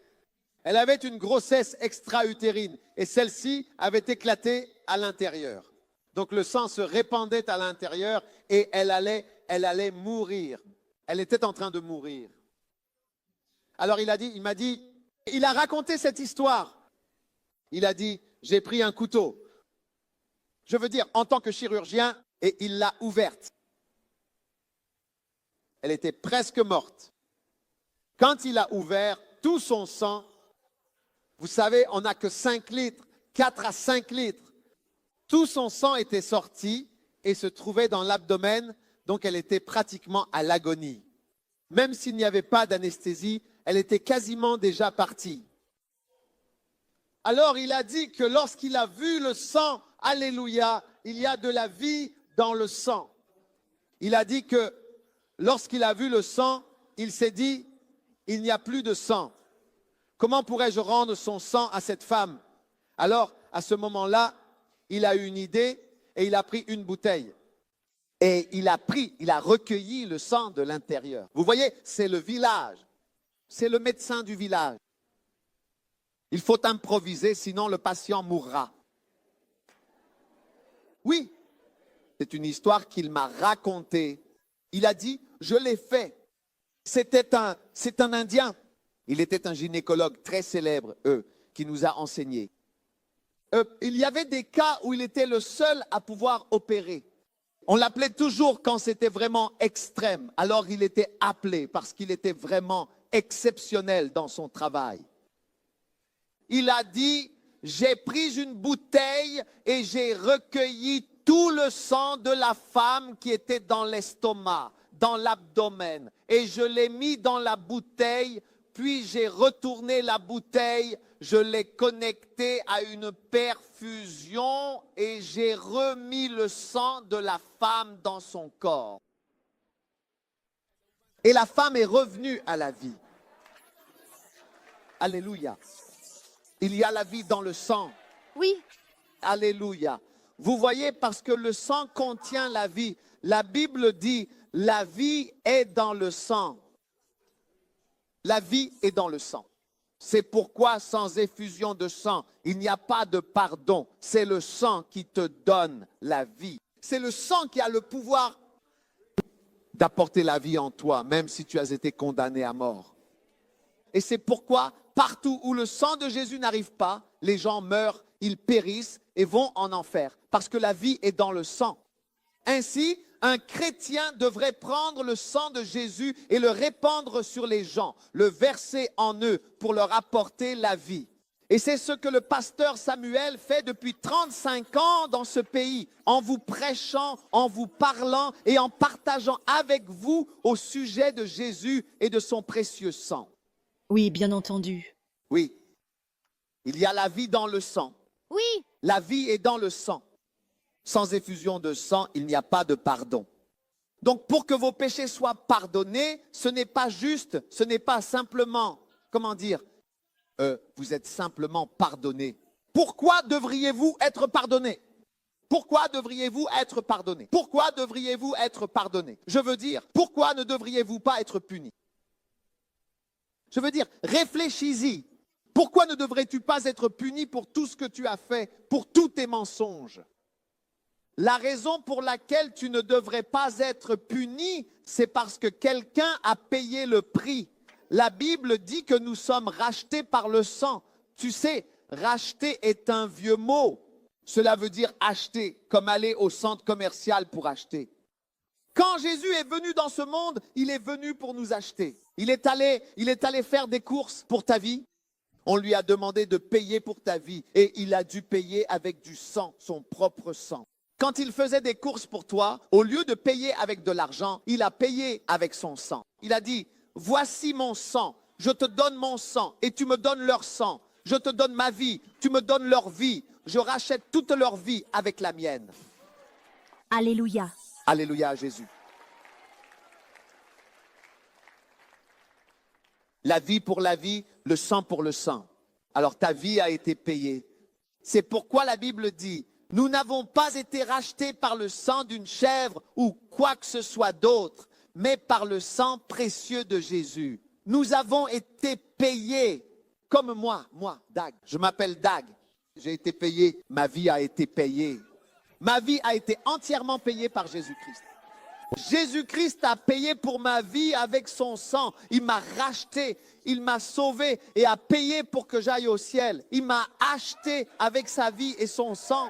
Elle avait une grossesse extra-utérine et celle-ci avait éclaté à l'intérieur. Donc le sang se répandait à l'intérieur et elle allait mourir. Elle était en train de mourir. Alors il a raconté cette histoire. Il a dit, j'ai pris un couteau. Je veux dire, en tant que chirurgien, et il l'a ouverte. Elle était presque morte. Quand il a ouvert tout son sang, vous savez, on n'a que 5 litres, 4 à 5 litres. Tout son sang était sorti et se trouvait dans l'abdomen, donc elle était pratiquement à l'agonie. Même s'il n'y avait pas d'anesthésie, elle était quasiment déjà partie. Alors il a dit que lorsqu'il a vu le sang, alléluia, il y a de la vie dans le sang. Il a dit que lorsqu'il a vu le sang, il s'est dit, il n'y a plus de sang. Comment pourrais-je rendre son sang à cette femme? Alors, à ce moment-là, il a eu une idée et il a pris une bouteille. Et il a recueilli le sang de l'intérieur. Vous voyez, c'est le village. C'est le médecin du village. Il faut improviser, sinon le patient mourra. Oui, c'est une histoire qu'il m'a racontée. Il a dit, je l'ai fait. C'est un Indien. Il était un gynécologue très célèbre, qui nous a enseigné. Il y avait des cas où il était le seul à pouvoir opérer. On l'appelait toujours quand c'était vraiment extrême. Alors il était appelé parce qu'il était vraiment exceptionnel dans son travail. Il a dit, j'ai pris une bouteille et j'ai recueilli tout le sang de la femme qui était dans l'estomac, dans l'abdomen. Et je l'ai mis dans la bouteille, puis j'ai retourné la bouteille, je l'ai connectée à une perfusion et j'ai remis le sang de la femme dans son corps. Et la femme est revenue à la vie. Alléluia. Il y a la vie dans le sang. Oui, Alléluia. Vous voyez, parce que le sang contient la vie. La Bible dit, la vie est dans le sang. La vie est dans le sang. C'est pourquoi sans effusion de sang, il n'y a pas de pardon. C'est le sang qui te donne la vie. C'est le sang qui a le pouvoir d'apporter la vie en toi, même si tu as été condamné à mort. Et c'est pourquoi, partout où le sang de Jésus n'arrive pas, les gens meurent, ils périssent et vont en enfer. Parce que la vie est dans le sang. Ainsi, un chrétien devrait prendre le sang de Jésus et le répandre sur les gens, le verser en eux pour leur apporter la vie. Et c'est ce que le pasteur Samuel fait depuis 35 ans dans ce pays, en vous prêchant, en vous parlant et en partageant avec vous au sujet de Jésus et de son précieux sang. Oui, bien entendu. Oui, il y a la vie dans le sang. oui, La vie est dans le sang. Sans effusion de sang, il n'y a pas de pardon. Donc pour que vos péchés soient pardonnés, ce n'est pas juste, ce n'est pas simplement, comment dire, vous êtes simplement pardonné. Pourquoi devriez-vous être pardonné? Pourquoi devriez-vous être pardonné? Pourquoi devriez-vous être pardonné? Je veux dire, pourquoi ne devriez-vous pas être puni? Je veux dire, réfléchis-y. Pourquoi ne devrais-tu pas être puni pour tout ce que tu as fait, pour tous tes mensonges? La raison pour laquelle tu ne devrais pas être puni, c'est parce que quelqu'un a payé le prix. La Bible dit que nous sommes rachetés par le sang. Tu sais, racheter est un vieux mot. Cela veut dire acheter, comme aller au centre commercial pour acheter. Quand Jésus est venu dans ce monde, il est venu pour nous acheter. Il est allé faire des courses pour ta vie. On lui a demandé de payer pour ta vie et il a dû payer avec du sang, son propre sang. Quand il faisait des courses pour toi, au lieu de payer avec de l'argent, il a payé avec son sang. Il a dit, voici mon sang, je te donne mon sang et tu me donnes leur sang. Je te donne ma vie, tu me donnes leur vie. Je rachète toute leur vie avec la mienne. alléluia. Alléluia à Jésus. La vie pour la vie, le sang pour le sang. Alors ta vie a été payée. C'est pourquoi la Bible dit, nous n'avons pas été rachetés par le sang d'une chèvre ou quoi que ce soit d'autre, mais par le sang précieux de Jésus. Nous avons été payés, comme moi, Dag. Je m'appelle Dag. J'ai été payé, ma vie a été payée. Ma vie a été entièrement payée par Jésus-Christ. Jésus-Christ a payé pour ma vie avec son sang. Il m'a racheté, il m'a sauvé et a payé pour que j'aille au ciel. Il m'a acheté avec sa vie et son sang.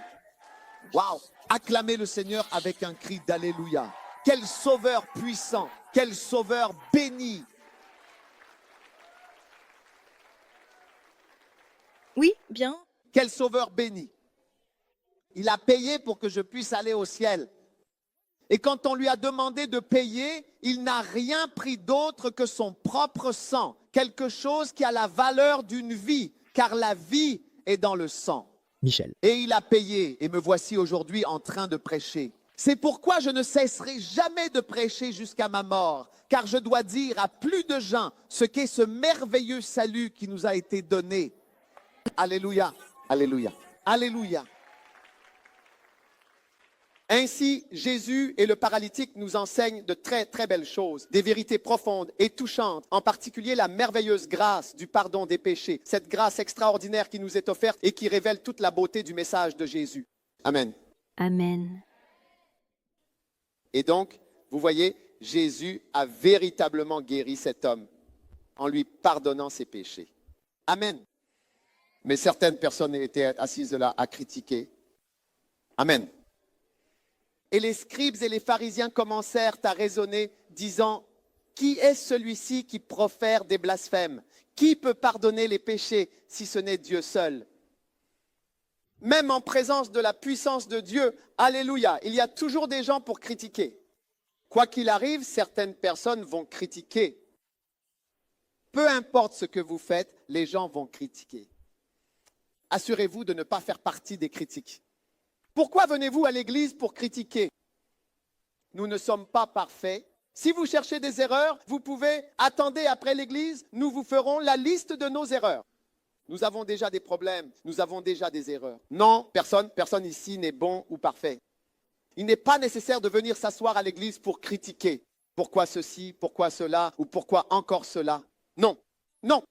Waouh! Acclamez le Seigneur avec un cri d'alléluia. Quel sauveur puissant, quel sauveur béni. Oui, bien. Quel sauveur béni. Il a payé pour que je puisse aller au ciel. Et quand on lui a demandé de payer, il n'a rien pris d'autre que son propre sang. Quelque chose qui a la valeur d'une vie, car la vie est dans le sang. Michel. Et il a payé, et me voici aujourd'hui en train de prêcher. C'est pourquoi je ne cesserai jamais de prêcher jusqu'à ma mort, car je dois dire à plus de gens ce qu'est ce merveilleux salut qui nous a été donné. Alléluia, alléluia, alléluia. Ainsi, Jésus et le paralytique nous enseignent de très, très belles choses, des vérités profondes et touchantes, en particulier la merveilleuse grâce du pardon des péchés, cette grâce extraordinaire qui nous est offerte et qui révèle toute la beauté du message de Jésus. Amen. Amen. Et donc, vous voyez, Jésus a véritablement guéri cet homme en lui pardonnant ses péchés. Amen. Mais certaines personnes étaient assises là à critiquer. Amen. Et les scribes et les pharisiens commencèrent à raisonner, disant, qui est celui-ci qui profère des blasphèmes? Qui peut pardonner les péchés si ce n'est Dieu seul? Même en présence de la puissance de Dieu, alléluia, il y a toujours des gens pour critiquer. Quoi qu'il arrive, certaines personnes vont critiquer. Peu importe ce que vous faites, les gens vont critiquer. Assurez-vous de ne pas faire partie des critiques. Pourquoi venez-vous à l'église pour critiquer? Nous ne sommes pas parfaits. Si vous cherchez des erreurs, vous pouvez attendre après l'église, nous vous ferons la liste de nos erreurs. Nous avons déjà des problèmes, nous avons déjà des erreurs. Non, personne ici n'est bon ou parfait. Il n'est pas nécessaire de venir s'asseoir à l'église pour critiquer. Pourquoi ceci, pourquoi cela, ou pourquoi encore cela? Non, non,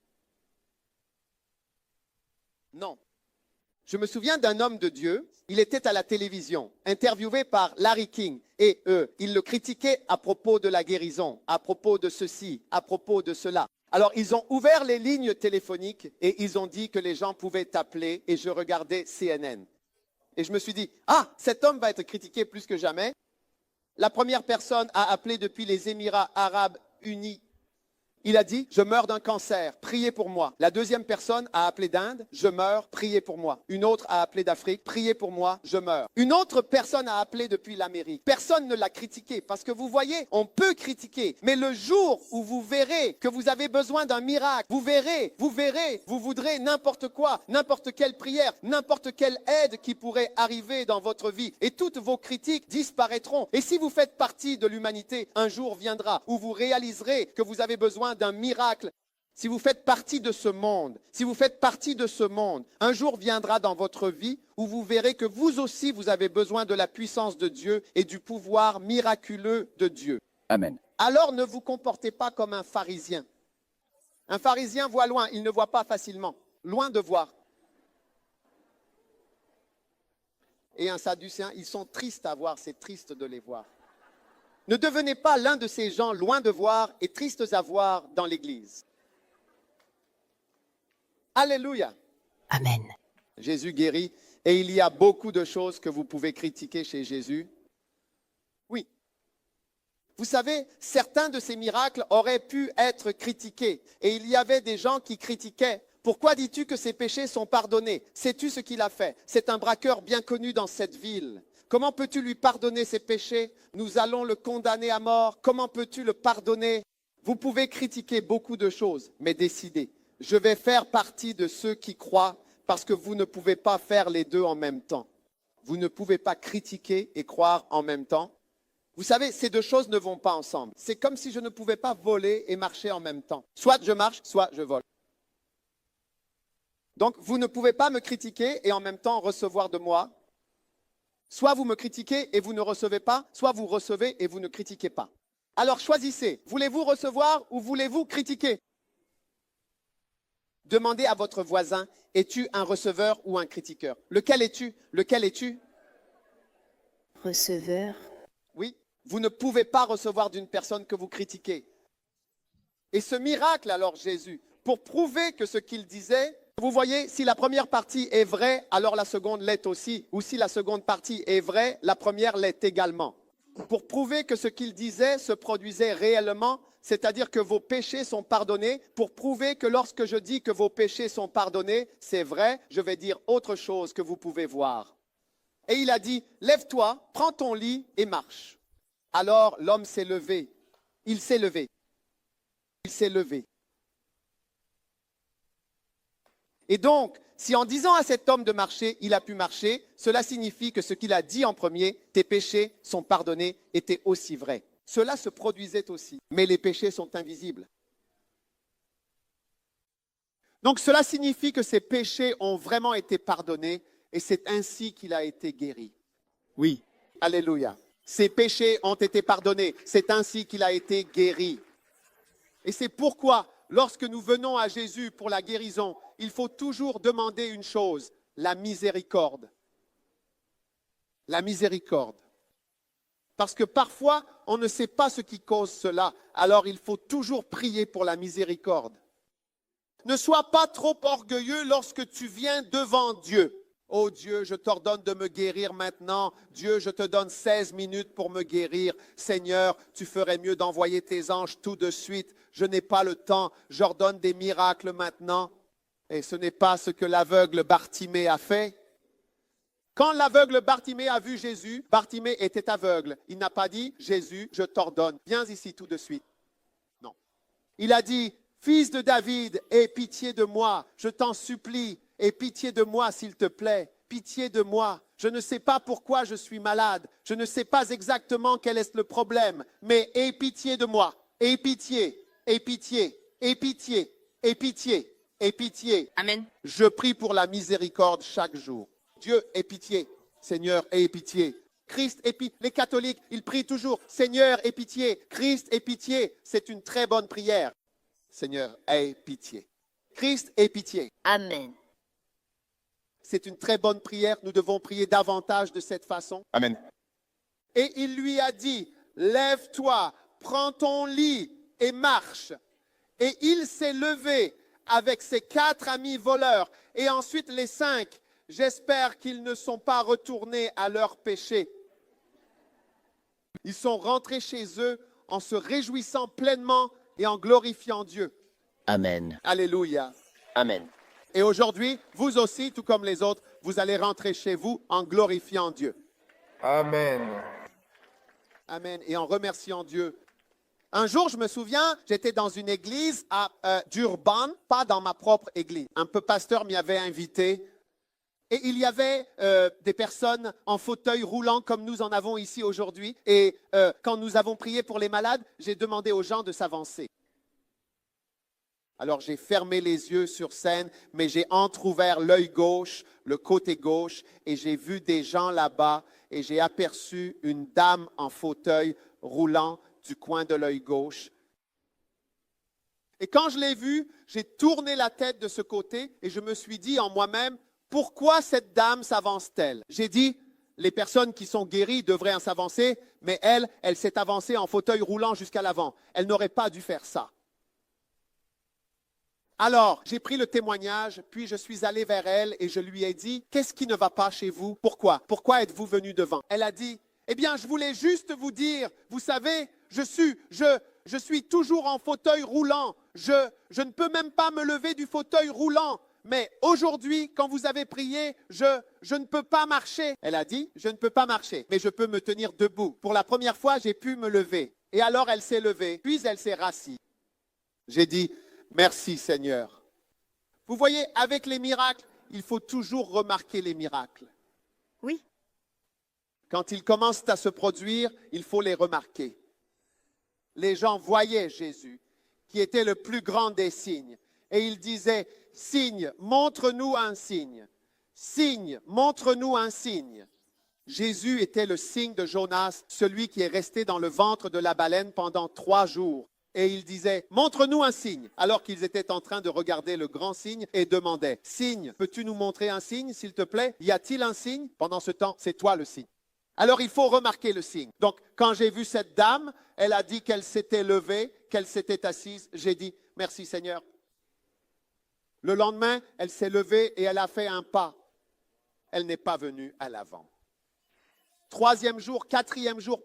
non. Je me souviens d'un homme de Dieu, il était à la télévision, interviewé par Larry King, et il le critiquait à propos de la guérison, à propos de ceci, à propos de cela. Alors, ils ont ouvert les lignes téléphoniques et ils ont dit que les gens pouvaient appeler et je regardais CNN. Et je me suis dit, cet homme va être critiqué plus que jamais. La première personne à appeler depuis les Émirats arabes unis, il a dit, je meurs d'un cancer, priez pour moi. La deuxième personne a appelé d'Inde, je meurs, priez pour moi. Une autre a appelé d'Afrique, priez pour moi, je meurs. Une autre personne a appelé depuis l'Amérique. Personne ne l'a critiqué parce que vous voyez, on peut critiquer. Mais le jour où vous verrez que vous avez besoin d'un miracle, vous verrez, vous voudrez n'importe quoi, n'importe quelle prière, n'importe quelle aide qui pourrait arriver dans votre vie. Et toutes vos critiques disparaîtront. Et si vous faites partie de l'humanité, un jour viendra où vous réaliserez que vous avez besoin d'un miracle. Si vous faites partie de ce monde, un jour viendra dans votre vie où vous verrez que vous aussi, vous avez besoin de la puissance de Dieu et du pouvoir miraculeux de Dieu. Amen. Alors ne vous comportez pas comme un pharisien. Un pharisien voit loin, il ne voit pas facilement. Loin de voir. Et un sadducéen, ils sont tristes à voir, c'est triste de les voir. Ne devenez pas l'un de ces gens loin de voir et tristes à voir dans l'Église. Alléluia. Amen. Jésus guérit et il y a beaucoup de choses que vous pouvez critiquer chez Jésus. Oui. Vous savez, certains de ces miracles auraient pu être critiqués et il y avait des gens qui critiquaient. Pourquoi dis-tu que ses péchés sont pardonnés? Sais-tu ce qu'il a fait? C'est un braqueur bien connu dans cette ville. Comment peux-tu lui pardonner ses péchés? Nous allons le condamner à mort. Comment peux-tu le pardonner? Vous pouvez critiquer beaucoup de choses, mais décidez. Je vais faire partie de ceux qui croient parce que vous ne pouvez pas faire les deux en même temps. Vous ne pouvez pas critiquer et croire en même temps. Vous savez, ces deux choses ne vont pas ensemble. C'est comme si je ne pouvais pas voler et marcher en même temps. Soit je marche, soit je vole. Donc, vous ne pouvez pas me critiquer et en même temps recevoir de moi. Soit vous me critiquez et vous ne recevez pas, soit vous recevez et vous ne critiquez pas. Alors choisissez, voulez-vous recevoir ou voulez-vous critiquer? Demandez à votre voisin, es-tu un receveur ou un critiqueur? Lequel es-tu? Lequel es-tu? Receveur. Oui, vous ne pouvez pas recevoir d'une personne que vous critiquez. Et ce miracle alors Jésus, pour prouver que ce qu'il disait, vous voyez, si la première partie est vraie, alors la seconde l'est aussi. Ou si la seconde partie est vraie, la première l'est également. Pour prouver que ce qu'il disait se produisait réellement, c'est-à-dire que vos péchés sont pardonnés, pour prouver que lorsque je dis que vos péchés sont pardonnés, c'est vrai, je vais dire autre chose que vous pouvez voir. Et il a dit, lève-toi, prends ton lit et marche. Alors l'homme s'est levé. Il s'est levé. Il s'est levé. Et donc, si en disant à cet homme de marcher, il a pu marcher, cela signifie que ce qu'il a dit en premier, tes péchés sont pardonnés, était aussi vrai. Cela se produisait aussi, mais les péchés sont invisibles. Donc cela signifie que ses péchés ont vraiment été pardonnés et c'est ainsi qu'il a été guéri. Oui, alléluia. Ses péchés ont été pardonnés, c'est ainsi qu'il a été guéri. Et c'est pourquoi, lorsque nous venons à Jésus pour la guérison, il faut toujours demander une chose, la miséricorde. La miséricorde. Parce que parfois, on ne sait pas ce qui cause cela, alors il faut toujours prier pour la miséricorde. Ne sois pas trop orgueilleux lorsque tu viens devant Dieu. Oh Dieu, je t'ordonne de me guérir maintenant. Dieu, je te donne 16 minutes pour me guérir. Seigneur, tu ferais mieux d'envoyer tes anges tout de suite. Je n'ai pas le temps. J'ordonne des miracles maintenant. Et ce n'est pas ce que l'aveugle Bartimée a fait. Quand l'aveugle Bartimée a vu Jésus, Bartimée était aveugle. Il n'a pas dit, Jésus, je t'ordonne, viens ici tout de suite. Non. Il a dit, fils de David, aie pitié de moi, je t'en supplie, aie pitié de moi s'il te plaît, pitié de moi. Je ne sais pas pourquoi je suis malade, je ne sais pas exactement quel est le problème, mais aie pitié de moi, aie pitié, aie pitié, aie pitié, aie pitié, aie pitié. Amen. Je prie pour la miséricorde chaque jour. Dieu, aie pitié. Seigneur, aie pitié. Christ, aie pitié. Les catholiques, ils prient toujours. Seigneur, aie pitié. Christ, aie pitié. C'est une très bonne prière. Seigneur, aie pitié. Christ, aie pitié. Amen. C'est une très bonne prière. Nous devons prier davantage de cette façon. Amen. Et il lui a dit, lève-toi, prends ton lit et marche. Et il s'est levé avec ses 4 amis voleurs et ensuite les 5. J'espère qu'ils ne sont pas retournés à leur péché. Ils sont rentrés chez eux en se réjouissant pleinement et en glorifiant Dieu. Amen. Alléluia. Amen. Et aujourd'hui, vous aussi, tout comme les autres, vous allez rentrer chez vous en glorifiant Dieu. Amen. Amen. Et en remerciant Dieu. Un jour, je me souviens, j'étais dans une église à Durban, pas dans ma propre église. Un peu pasteur m'y avait invité. Et il y avait des personnes en fauteuil roulant comme nous en avons ici aujourd'hui. Et quand nous avons prié pour les malades, j'ai demandé aux gens de s'avancer. Alors j'ai fermé les yeux sur scène, mais j'ai entrouvert l'œil gauche, le côté gauche, et j'ai vu des gens là-bas, et j'ai aperçu une dame en fauteuil roulant du coin de l'œil gauche. Et quand je l'ai vue, j'ai tourné la tête de ce côté, et je me suis dit en moi-même, pourquoi cette dame s'avance-t-elle? J'ai dit, les personnes qui sont guéries devraient s'avancer, mais elle s'est avancée en fauteuil roulant jusqu'à l'avant. Elle n'aurait pas dû faire ça. Alors, j'ai pris le témoignage, puis je suis allé vers elle et je lui ai dit, qu'est-ce qui ne va pas chez vous? Pourquoi? Pourquoi êtes-vous venu devant? Elle a dit, eh bien, je voulais juste vous dire, vous savez, je suis toujours en fauteuil roulant. Je ne peux même pas me lever du fauteuil roulant. Mais aujourd'hui, quand vous avez prié, je ne peux pas marcher. Elle a dit, je ne peux pas marcher, mais je peux me tenir debout. Pour la première fois, j'ai pu me lever. Et alors, elle s'est levée, puis elle s'est rassise. J'ai dit, merci Seigneur. Vous voyez, avec les miracles, il faut toujours remarquer les miracles. Oui. Quand ils commencent à se produire, il faut les remarquer. Les gens voyaient Jésus, qui était le plus grand des signes. Et ils disaient, signe, montre-nous un signe. Signe, montre-nous un signe. Jésus était le signe de Jonas, celui qui est resté dans le ventre de la baleine pendant 3 jours. Et il disait, montre-nous un signe, alors qu'ils étaient en train de regarder le grand signe et demandaient, signe, peux-tu nous montrer un signe, s'il te plaît? Y a-t-il un signe? Pendant ce temps, c'est toi le signe. Alors il faut remarquer le signe. Donc quand j'ai vu cette dame, elle a dit qu'elle s'était levée, qu'elle s'était assise. J'ai dit, merci Seigneur. Le lendemain, elle s'est levée et elle a fait un pas. Elle n'est pas venue à l'avant. 3e jour, 4e jour,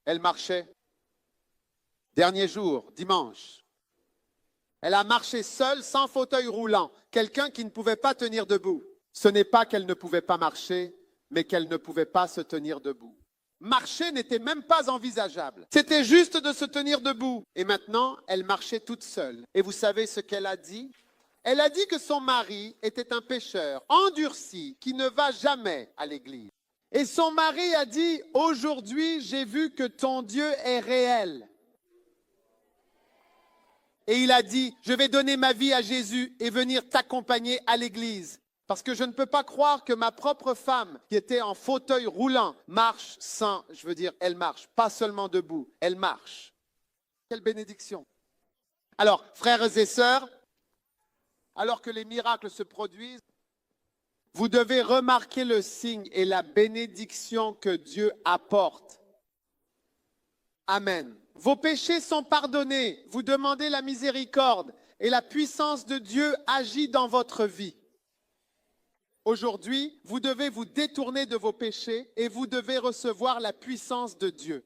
elle marchait. Dernier jour, dimanche, elle a marché seule, sans fauteuil roulant, quelqu'un qui ne pouvait pas tenir debout. Ce n'est pas qu'elle ne pouvait pas marcher, mais qu'elle ne pouvait pas se tenir debout. Marcher n'était même pas envisageable. C'était juste de se tenir debout. Et maintenant, elle marchait toute seule. Et vous savez ce qu'elle a dit? Elle a dit que son mari était un pécheur endurci qui ne va jamais à l'église. Et son mari a dit, aujourd'hui, j'ai vu que ton Dieu est réel. Et il a dit, je vais donner ma vie à Jésus et venir t'accompagner à l'église. Parce que je ne peux pas croire que ma propre femme, qui était en fauteuil roulant, marche sans, elle marche, pas seulement debout, elle marche. Quelle bénédiction. Alors, frères et sœurs, alors que les miracles se produisent, vous devez remarquer le signe et la bénédiction que Dieu apporte. Amen. Vos péchés sont pardonnés, vous demandez la miséricorde et la puissance de Dieu agit dans votre vie. Aujourd'hui, vous devez vous détourner de vos péchés et vous devez recevoir la puissance de Dieu.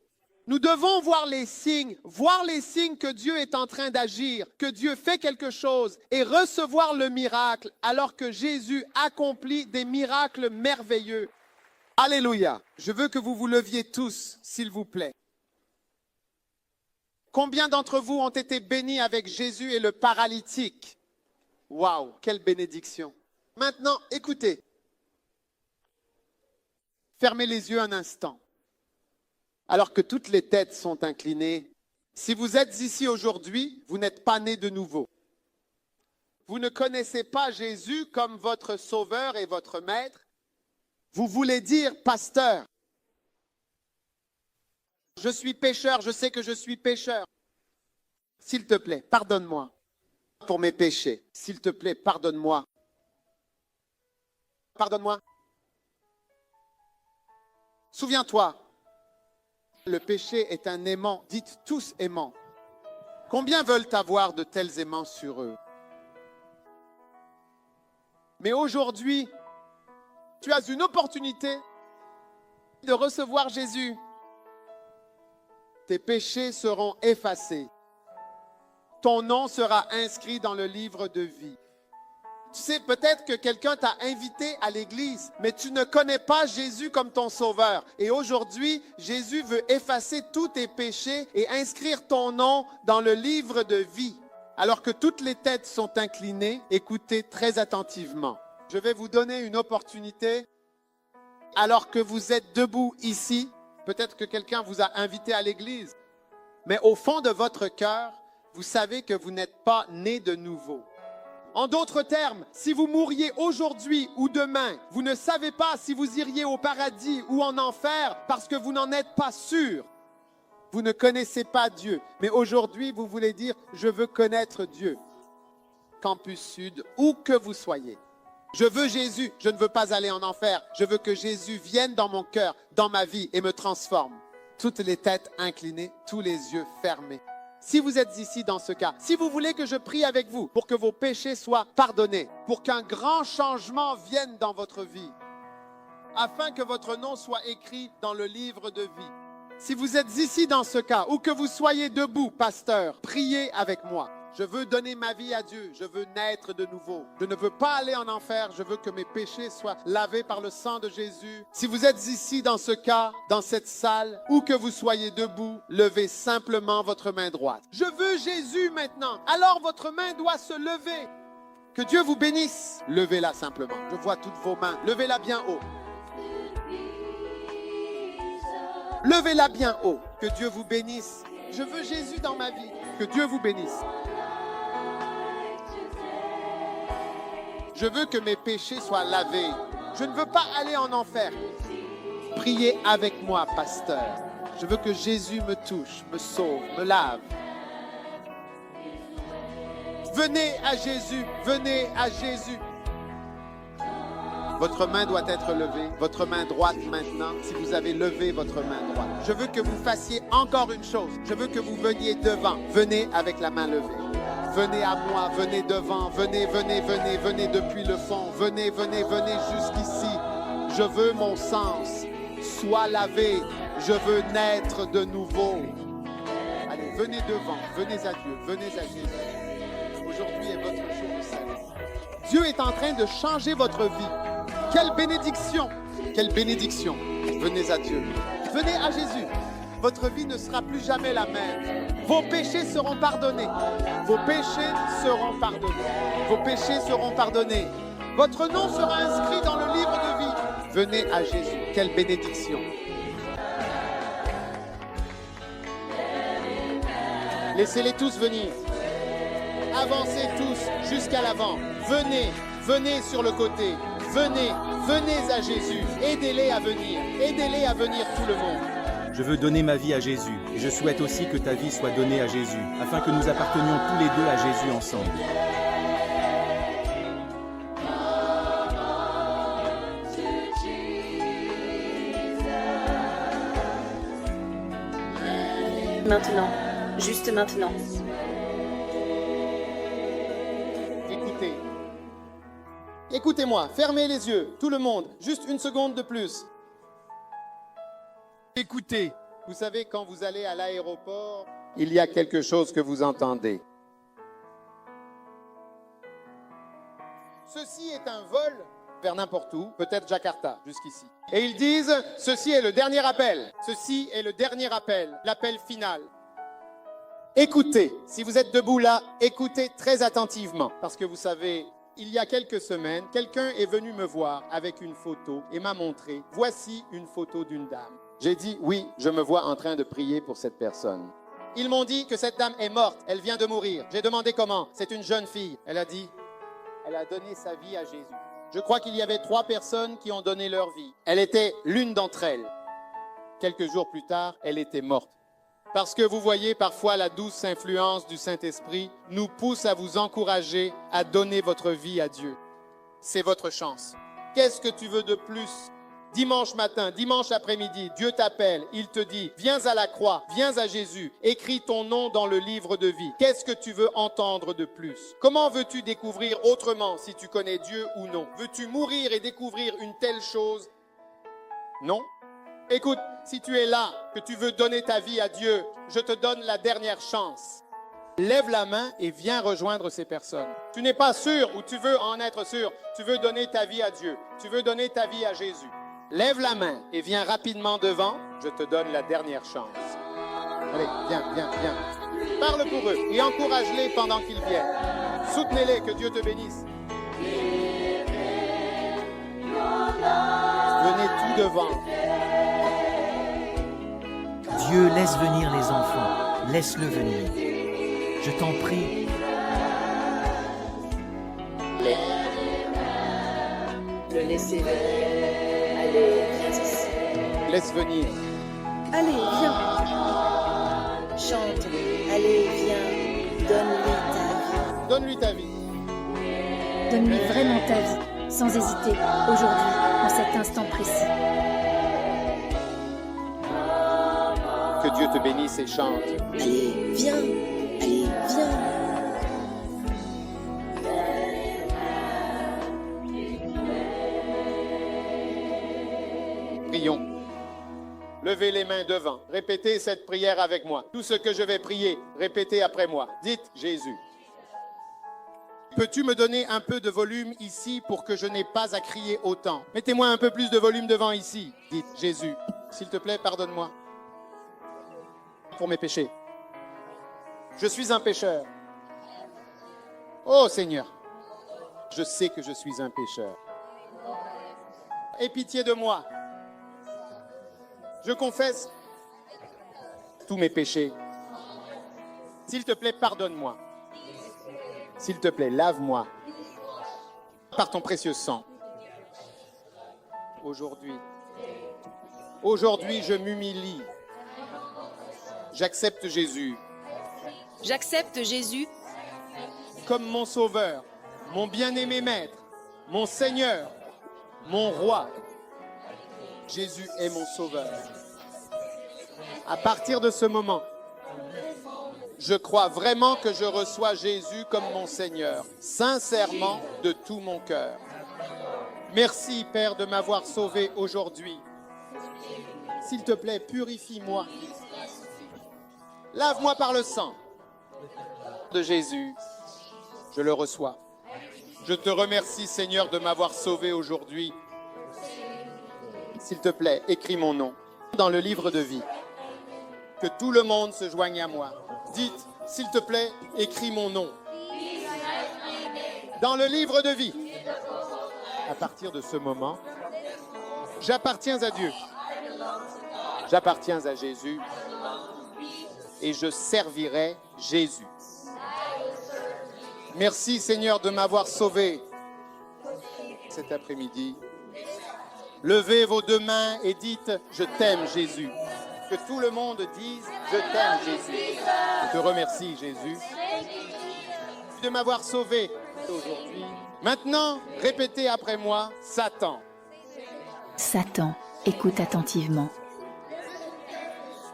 Nous devons voir les signes que Dieu est en train d'agir, que Dieu fait quelque chose et recevoir le miracle alors que Jésus accomplit des miracles merveilleux. Alléluia. Je veux que vous vous leviez tous, s'il vous plaît. Combien d'entre vous ont été bénis avec Jésus et le paralytique? Waouh, quelle bénédiction. Maintenant, écoutez. Fermez les yeux un instant. Alors que toutes les têtes sont inclinées, si vous êtes ici aujourd'hui, vous n'êtes pas né de nouveau. Vous ne connaissez pas Jésus comme votre sauveur et votre maître. Vous voulez dire, pasteur, je suis pécheur, je sais que je suis pécheur. S'il te plaît, pardonne-moi pour mes péchés. S'il te plaît, pardonne-moi. Pardonne-moi. Souviens-toi, le péché est un aimant. Dites tous aimants. Combien veulent avoir de tels aimants sur eux? Mais aujourd'hui, tu as une opportunité de recevoir Jésus. Tes péchés seront effacés. Ton nom sera inscrit dans le livre de vie. Tu sais, peut-être que quelqu'un t'a invité à l'église, mais tu ne connais pas Jésus comme ton sauveur. Et aujourd'hui, Jésus veut effacer tous tes péchés et inscrire ton nom dans le livre de vie. Alors que toutes les têtes sont inclinées, écoutez très attentivement. Je vais vous donner une opportunité. Alors que vous êtes debout ici, peut-être que quelqu'un vous a invité à l'église, mais au fond de votre cœur, vous savez que vous n'êtes pas né de nouveau. En d'autres termes, si vous mouriez aujourd'hui ou demain, vous ne savez pas si vous iriez au paradis ou en enfer parce que vous n'en êtes pas sûr. Vous ne connaissez pas Dieu, mais aujourd'hui, vous voulez dire « Je veux connaître Dieu ». Campus Sud, où que vous soyez. Je veux Jésus, je ne veux pas aller en enfer. Je veux que Jésus vienne dans mon cœur, dans ma vie et me transforme. Toutes les têtes inclinées, tous les yeux fermés. Si vous êtes ici dans ce cas, si vous voulez que je prie avec vous pour que vos péchés soient pardonnés, pour qu'un grand changement vienne dans votre vie, afin que votre nom soit écrit dans le livre de vie. Si vous êtes ici dans ce cas, ou que vous soyez debout, pasteur, priez avec moi. Je veux donner ma vie à Dieu, je veux naître de nouveau. Je ne veux pas aller en enfer, je veux que mes péchés soient lavés par le sang de Jésus. Si vous êtes ici dans ce cas, dans cette salle, où que vous soyez debout, levez simplement votre main droite. Je veux Jésus maintenant. Alors votre main doit se lever. Que Dieu vous bénisse. Levez-la simplement. Je vois toutes vos mains. Levez-la bien haut. Levez-la bien haut. Que Dieu vous bénisse. Je veux Jésus dans ma vie. Que Dieu vous bénisse. Je veux que mes péchés soient lavés. Je ne veux pas aller en enfer. Priez avec moi, pasteur. Je veux que Jésus me touche, me sauve, me lave. Venez à Jésus, venez à Jésus. Votre main doit être levée, votre main droite maintenant, si vous avez levé votre main droite. Je veux que vous fassiez encore une chose. Je veux que vous veniez devant. Venez avec la main levée. Venez à moi, venez devant, venez, venez, venez, venez depuis le fond. Venez, venez, venez jusqu'ici. Je veux mon sens soit lavé. Je veux naître de nouveau. Allez, venez devant, venez à Dieu, venez à Jésus. Aujourd'hui est votre jour de salut. Dieu est en train de changer votre vie. Quelle bénédiction! Quelle bénédiction! Venez à Dieu. Venez à Jésus. Votre vie ne sera plus jamais la même. Vos péchés seront pardonnés. Vos péchés seront pardonnés. Vos péchés seront pardonnés. Votre nom sera inscrit dans le livre de vie. Venez à Jésus. Quelle bénédiction! Laissez-les tous venir. Avancez tous jusqu'à l'avant. Venez, venez sur le côté. Venez, venez à Jésus. Aidez-les à venir. Aidez-les à venir tout le monde. Je veux donner ma vie à Jésus et je souhaite aussi que ta vie soit donnée à Jésus, afin que nous appartenions tous les deux à Jésus ensemble. Maintenant, juste maintenant. Écoutez. Écoutez-moi, fermez les yeux, tout le monde, juste une seconde de plus. Écoutez, Vous savez, quand vous allez à l'aéroport, il y a quelque chose que vous entendez. Ceci est un vol vers n'importe où, peut-être Jakarta, jusqu'ici. Et ils disent, ceci est le dernier appel. Ceci est le dernier appel, l'appel final. Écoutez, si vous êtes debout là, écoutez très attentivement. Parce que vous savez, il y a quelques semaines, quelqu'un est venu me voir avec une photo et m'a montré, voici une photo d'une dame. J'ai dit, oui, je me vois en train de prier pour cette personne. Ils m'ont dit que cette dame est morte, elle vient de mourir. J'ai demandé comment. C'est une jeune fille. Elle a dit, elle a donné sa vie à Jésus. Je crois qu'il y avait 3 personnes qui ont donné leur vie. Elle était l'une d'entre elles. Quelques jours plus tard, elle était morte. Parce que vous voyez, parfois la douce influence du Saint-Esprit nous pousse à vous encourager à donner votre vie à Dieu. C'est votre chance. Qu'est-ce que tu veux de plus? Dimanche matin, dimanche après-midi, Dieu t'appelle, il te dit, viens à la croix, viens à Jésus, écris ton nom dans le livre de vie. Qu'est-ce que tu veux entendre de plus? Comment veux-tu découvrir autrement si tu connais Dieu ou non? Veux-tu mourir et découvrir une telle chose? Non? Écoute, si tu es là, que tu veux donner ta vie à Dieu, je te donne la dernière chance. Lève la main et viens rejoindre ces personnes. Tu n'es pas sûr ou tu veux en être sûr. Tu veux donner ta vie à Dieu. Tu veux donner ta vie à Jésus. Lève la main et viens rapidement devant. Je te donne la dernière chance. Allez, viens. Parle pour eux et encourage-les pendant qu'ils viennent. Soutenez-les, que Dieu te bénisse. Venez tout devant. Dieu, laisse venir les enfants. Laisse-le venir. Je t'en prie. Le laisser venir. Allez, viens ici. Laisse venir. Allez, viens. Chante. Allez, viens. Donne-lui ta vie. Donne-lui ta vie. Donne-lui vraiment ta vie, sans hésiter, aujourd'hui, en cet instant précis. Que Dieu te bénisse et chante. Allez, viens. Allez, viens. Prions. Levez les mains devant. Répétez cette prière avec moi. Tout ce que je vais prier, répétez après moi. Dites Jésus. Peux-tu me donner un peu de volume ici pour que je n'ai pas à crier autant? Mettez-moi un peu plus de volume devant ici. Dites Jésus. S'il te plaît, pardonne-moi pour mes péchés. Je suis un pécheur. Oh Seigneur, je sais que je suis un pécheur. Aie pitié de moi. Je confesse tous mes péchés. S'il te plaît, pardonne-moi. S'il te plaît, lave-moi par ton précieux sang. Aujourd'hui, je m'humilie. J'accepte Jésus J'accepte Jésus comme mon sauveur, mon bien-aimé maître, mon Seigneur, mon roi. Jésus est mon sauveur. À partir de ce moment, je crois vraiment que je reçois Jésus comme mon Seigneur, sincèrement, de tout mon cœur. Merci, Père, de m'avoir sauvé aujourd'hui. S'il te plaît, purifie-moi. Lave-moi par le sang de Jésus. Je le reçois. Je te remercie, Seigneur, de m'avoir sauvé aujourd'hui. S'il te plaît, écris mon nom dans le livre de vie. Que tout le monde se joigne à moi. Dites, s'il te plaît, écris mon nom dans le livre de vie. À partir de ce moment, j'appartiens à Dieu. J'appartiens à Jésus. Et je servirai Jésus. Merci Seigneur de m'avoir sauvé cet après-midi. Levez vos 2 mains et dites « Je t'aime Jésus ». Que tout le monde dise « Je t'aime Jésus ». Je te remercie Jésus de m'avoir sauvé aujourd'hui. Maintenant, répétez après moi « Satan ». Satan, écoute attentivement.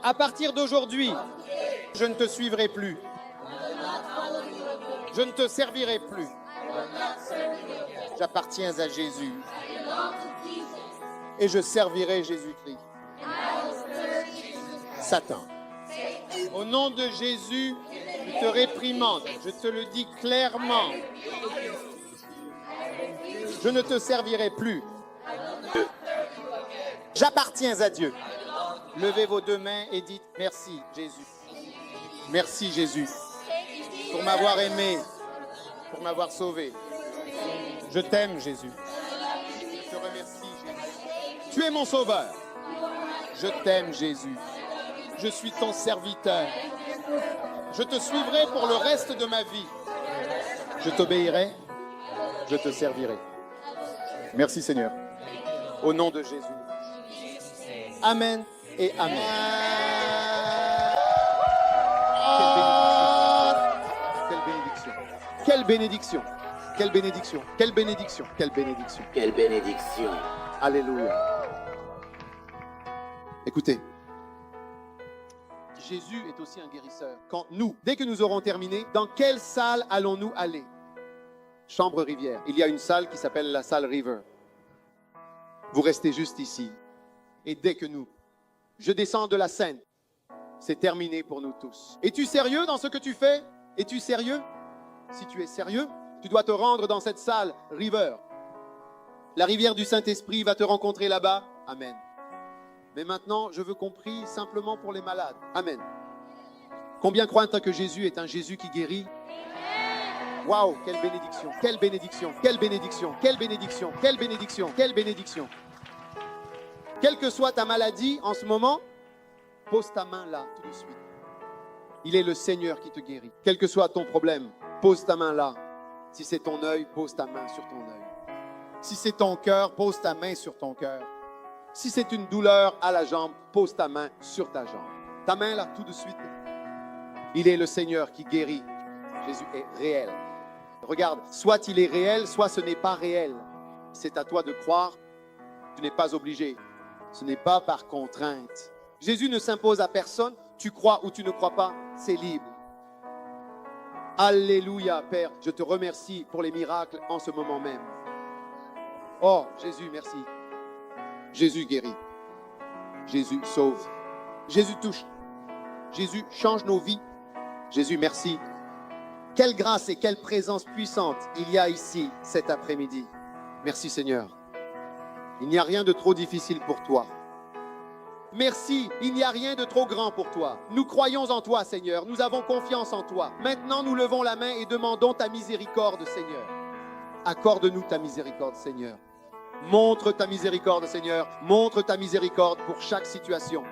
À partir d'aujourd'hui, je ne te suivrai plus. Je ne te servirai plus. J'appartiens à Jésus. Et je servirai Jésus-Christ. Satan. Au nom de Jésus, je te réprimande, je te le dis clairement. Je ne te servirai plus. J'appartiens à Dieu. Levez vos deux mains et dites merci Jésus. Merci Jésus pour m'avoir aimé, pour m'avoir sauvé. Je t'aime Jésus. Je te remercie Jésus. Tu es mon sauveur. Je t'aime Jésus. Je suis ton serviteur. Je te suivrai pour le reste de ma vie. Je t'obéirai. Je te servirai. Merci Seigneur. Au nom de Jésus. Amen et Amen. Quelle bénédiction. Quelle bénédiction. Quelle bénédiction. Quelle bénédiction. Quelle bénédiction. Quelle bénédiction. Alléluia. Écoutez. Jésus est aussi un guérisseur. Quand nous, dès que nous aurons terminé, dans quelle salle allons-nous aller? Chambre Rivière. Il y a une salle qui s'appelle la salle River. Vous restez juste ici. Et dès que je descends de la scène, c'est terminé pour nous tous. Es-tu sérieux dans ce que tu fais? Es-tu sérieux? Si tu es sérieux, tu dois te rendre dans cette salle River. La rivière du Saint-Esprit va te rencontrer là-bas. Amen. Mais maintenant, je veux qu'on prie simplement pour les malades. Amen. Combien croient que Jésus est un Jésus qui guérit? Waouh, quelle bénédiction, quelle bénédiction, quelle bénédiction, quelle bénédiction, quelle bénédiction, quelle bénédiction. Quelle que soit ta maladie en ce moment, pose ta main là tout de suite. Il est le Seigneur qui te guérit. Quel que soit ton problème, pose ta main là. Si c'est ton œil, pose ta main sur ton œil. Si c'est ton cœur, pose ta main sur ton cœur. Si c'est une douleur à la jambe, pose ta main sur ta jambe. Ta main là, tout de suite. Il est le Seigneur qui guérit. Jésus est réel. Regarde, soit il est réel, soit ce n'est pas réel. C'est à toi de croire. Tu n'es pas obligé. Ce n'est pas par contrainte. Jésus ne s'impose à personne. Tu crois ou tu ne crois pas, c'est libre. Alléluia, Père. Je te remercie pour les miracles en ce moment même. Oh, Jésus, merci. Jésus guérit. Jésus sauve. Jésus touche. Jésus change nos vies. Jésus, merci. Quelle grâce et quelle présence puissante il y a ici cet après-midi. Merci Seigneur. Il n'y a rien de trop difficile pour toi. Merci, il n'y a rien de trop grand pour toi. Nous croyons en toi Seigneur, nous avons confiance en toi. Maintenant nous levons la main et demandons ta miséricorde Seigneur. Accorde-nous ta miséricorde Seigneur. Montre ta miséricorde Seigneur, montre ta miséricorde pour chaque situation.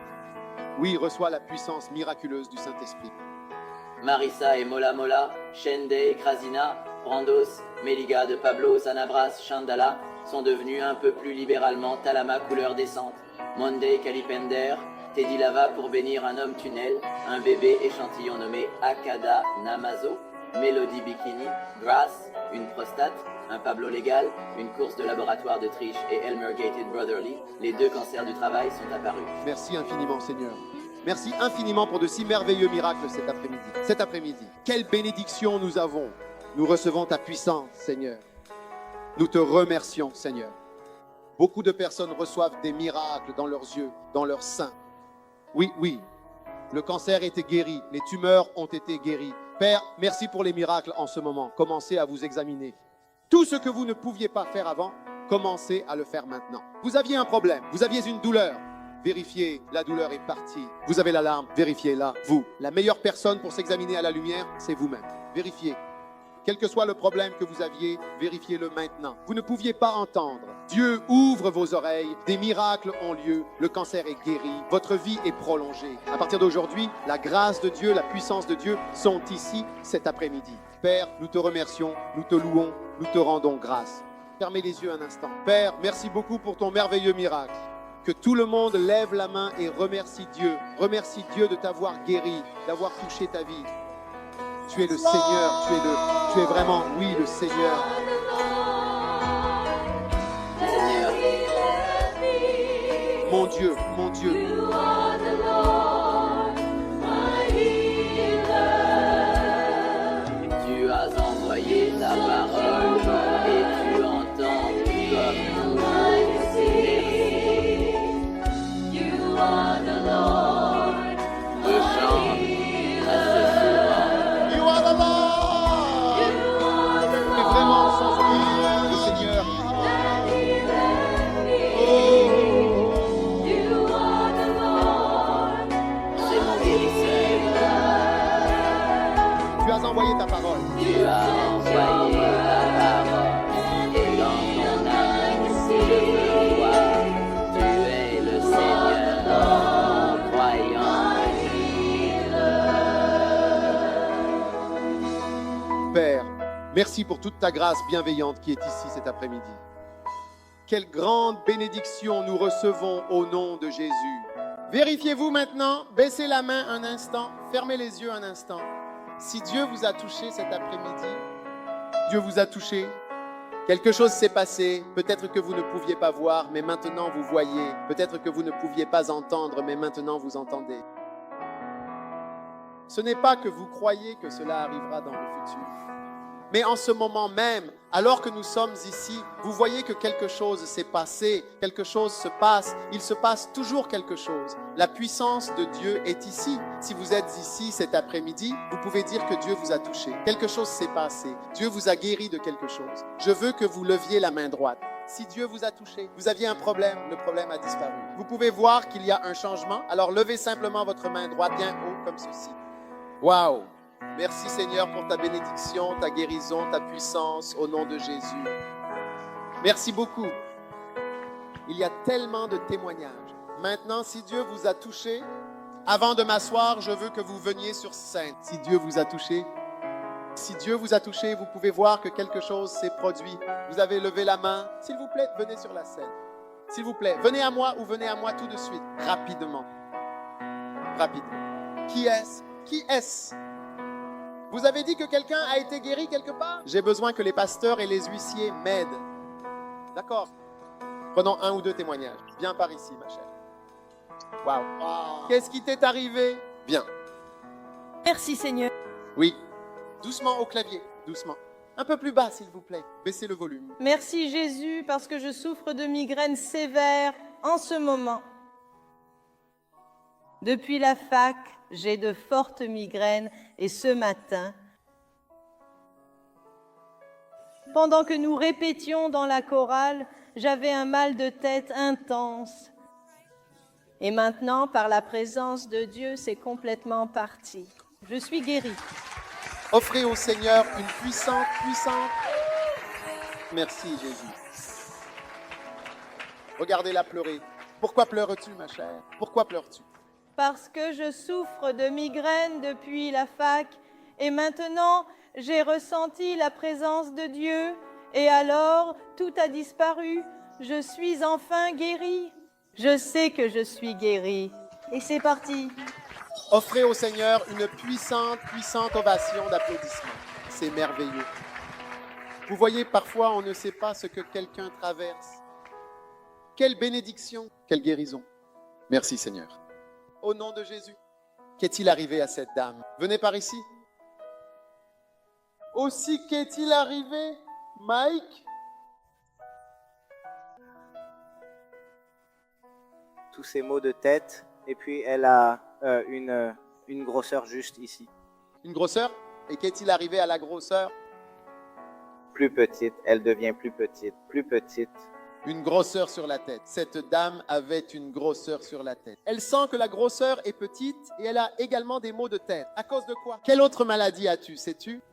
Oui, reçois la puissance miraculeuse du Saint-Esprit. Marissa et Mola Mola, Shende et Krasina, Brandos, Meliga de Pablo, Sanabras, Chandala sont devenus un peu plus libéralement Talama couleur descente. Monday, Calipender, Teddy Lava pour bénir un homme tunnel, un bébé échantillon nommé Akada Namazo, Melody Bikini, Grass, une prostate, un Pablo légal, une course de laboratoire de triche et Elmer Gated Brotherly, les deux cancers du travail sont apparus. Merci infiniment Seigneur. Merci infiniment pour de si merveilleux miracles cet après-midi. Cet après-midi, quelle bénédiction nous avons. Nous recevons ta puissance Seigneur. Nous te remercions Seigneur. Beaucoup de personnes reçoivent des miracles dans leurs yeux, dans leur sein. Oui, oui, le cancer était guéri, les tumeurs ont été guéries. Père, merci pour les miracles en ce moment. Commencez à vous examiner. Tout ce que vous ne pouviez pas faire avant, commencez à le faire maintenant. Vous aviez un problème, vous aviez une douleur. Vérifiez, la douleur est partie. Vous avez l'alarme, vérifiez-la, vous. La meilleure personne pour s'examiner à la lumière, c'est vous-même. Vérifiez. Quel que soit le problème que vous aviez, vérifiez-le maintenant. Vous ne pouviez pas entendre. Dieu ouvre vos oreilles, des miracles ont lieu, le cancer est guéri, votre vie est prolongée. À partir d'aujourd'hui, la grâce de Dieu, la puissance de Dieu sont ici cet après-midi. Père, nous te remercions, nous te louons, nous te rendons grâce. Fermez les yeux un instant. Père, merci beaucoup pour ton merveilleux miracle. Que tout le monde lève la main et remercie Dieu. Remercie Dieu de t'avoir guéri, d'avoir touché ta vie. Tu es le Seigneur, tu es vraiment, oui, le Seigneur. Seigneur, Mon Dieu, mon Dieu. tu as envoyé ta parole et tu entends comme nous. Merci. Merci pour toute ta grâce bienveillante qui est ici cet après-midi. Quelle grande bénédiction nous recevons au nom de Jésus. Vérifiez-vous maintenant, baissez la main un instant, fermez les yeux un instant. Si Dieu vous a touché cet après-midi, Dieu vous a touché, quelque chose s'est passé, peut-être que vous ne pouviez pas voir, mais maintenant vous voyez. Peut-être que vous ne pouviez pas entendre, mais maintenant vous entendez. Ce n'est pas que vous croyez que cela arrivera dans le futur. Mais en ce moment même, alors que nous sommes ici, vous voyez que quelque chose s'est passé, quelque chose se passe, il se passe toujours quelque chose. La puissance de Dieu est ici. Si vous êtes ici cet après-midi, vous pouvez dire que Dieu vous a touché. Quelque chose s'est passé. Dieu vous a guéri de quelque chose. Je veux que vous leviez la main droite. Si Dieu vous a touché, vous aviez un problème, le problème a disparu. Vous pouvez voir qu'il y a un changement. Alors levez simplement votre main droite bien haut comme ceci. Waouh! Merci Seigneur pour ta bénédiction, ta guérison, ta puissance au nom de Jésus. Merci beaucoup. Il y a tellement de témoignages. Maintenant, si Dieu vous a touché, avant de m'asseoir, je veux que vous veniez sur scène. Si Dieu vous a touché, vous pouvez voir que quelque chose s'est produit. Vous avez levé la main. S'il vous plaît, venez sur la scène. S'il vous plaît, venez à moi ou venez à moi tout de suite, rapidement. Rapidement. Qui est-ce? Qui est-ce? Vous avez dit que quelqu'un a été guéri quelque part? J'ai besoin que les pasteurs et les huissiers m'aident. D'accord. Prenons un ou deux témoignages. Viens par ici, ma chère. Wow. Qu'est-ce qui t'est arrivé? Bien. Merci Seigneur. Oui. Doucement au clavier. Doucement. Un peu plus bas, s'il vous plaît. Baissez le volume. Merci Jésus, parce que je souffre de migraines sévères en ce moment. Depuis la fac, j'ai de fortes migraines et ce matin, pendant que nous répétions dans la chorale, j'avais un mal de tête intense. Et maintenant, par la présence de Dieu, c'est complètement parti. Je suis guérie. Offrez au Seigneur une puissante. Merci Jésus. Regardez-la pleurer. Pourquoi pleures-tu, ma chère? Pourquoi pleures-tu? Parce que je souffre de migraines depuis la fac et maintenant j'ai ressenti la présence de Dieu et alors tout a disparu. Je suis enfin guérie. Je sais que je suis guérie. Et c'est parti. Offrez au Seigneur une puissante ovation d'applaudissements. C'est merveilleux. Vous voyez, parfois on ne sait pas ce que quelqu'un traverse. Quelle bénédiction, quelle guérison. Merci Seigneur. Au nom de Jésus, qu'est-il arrivé à cette dame? Venez par ici. Aussi, qu'est-il arrivé, Mike? Tous ces maux de tête, et puis elle a une grosseur juste ici. Une grosseur? Et qu'est-il arrivé à la grosseur? Plus petite, elle devient plus petite. Une grosseur sur la tête. Cette dame avait une grosseur sur la tête. Elle sent que la grosseur est petite et elle a également des maux de tête. À cause de quoi? Quelle autre maladie as-tu, sais-tu?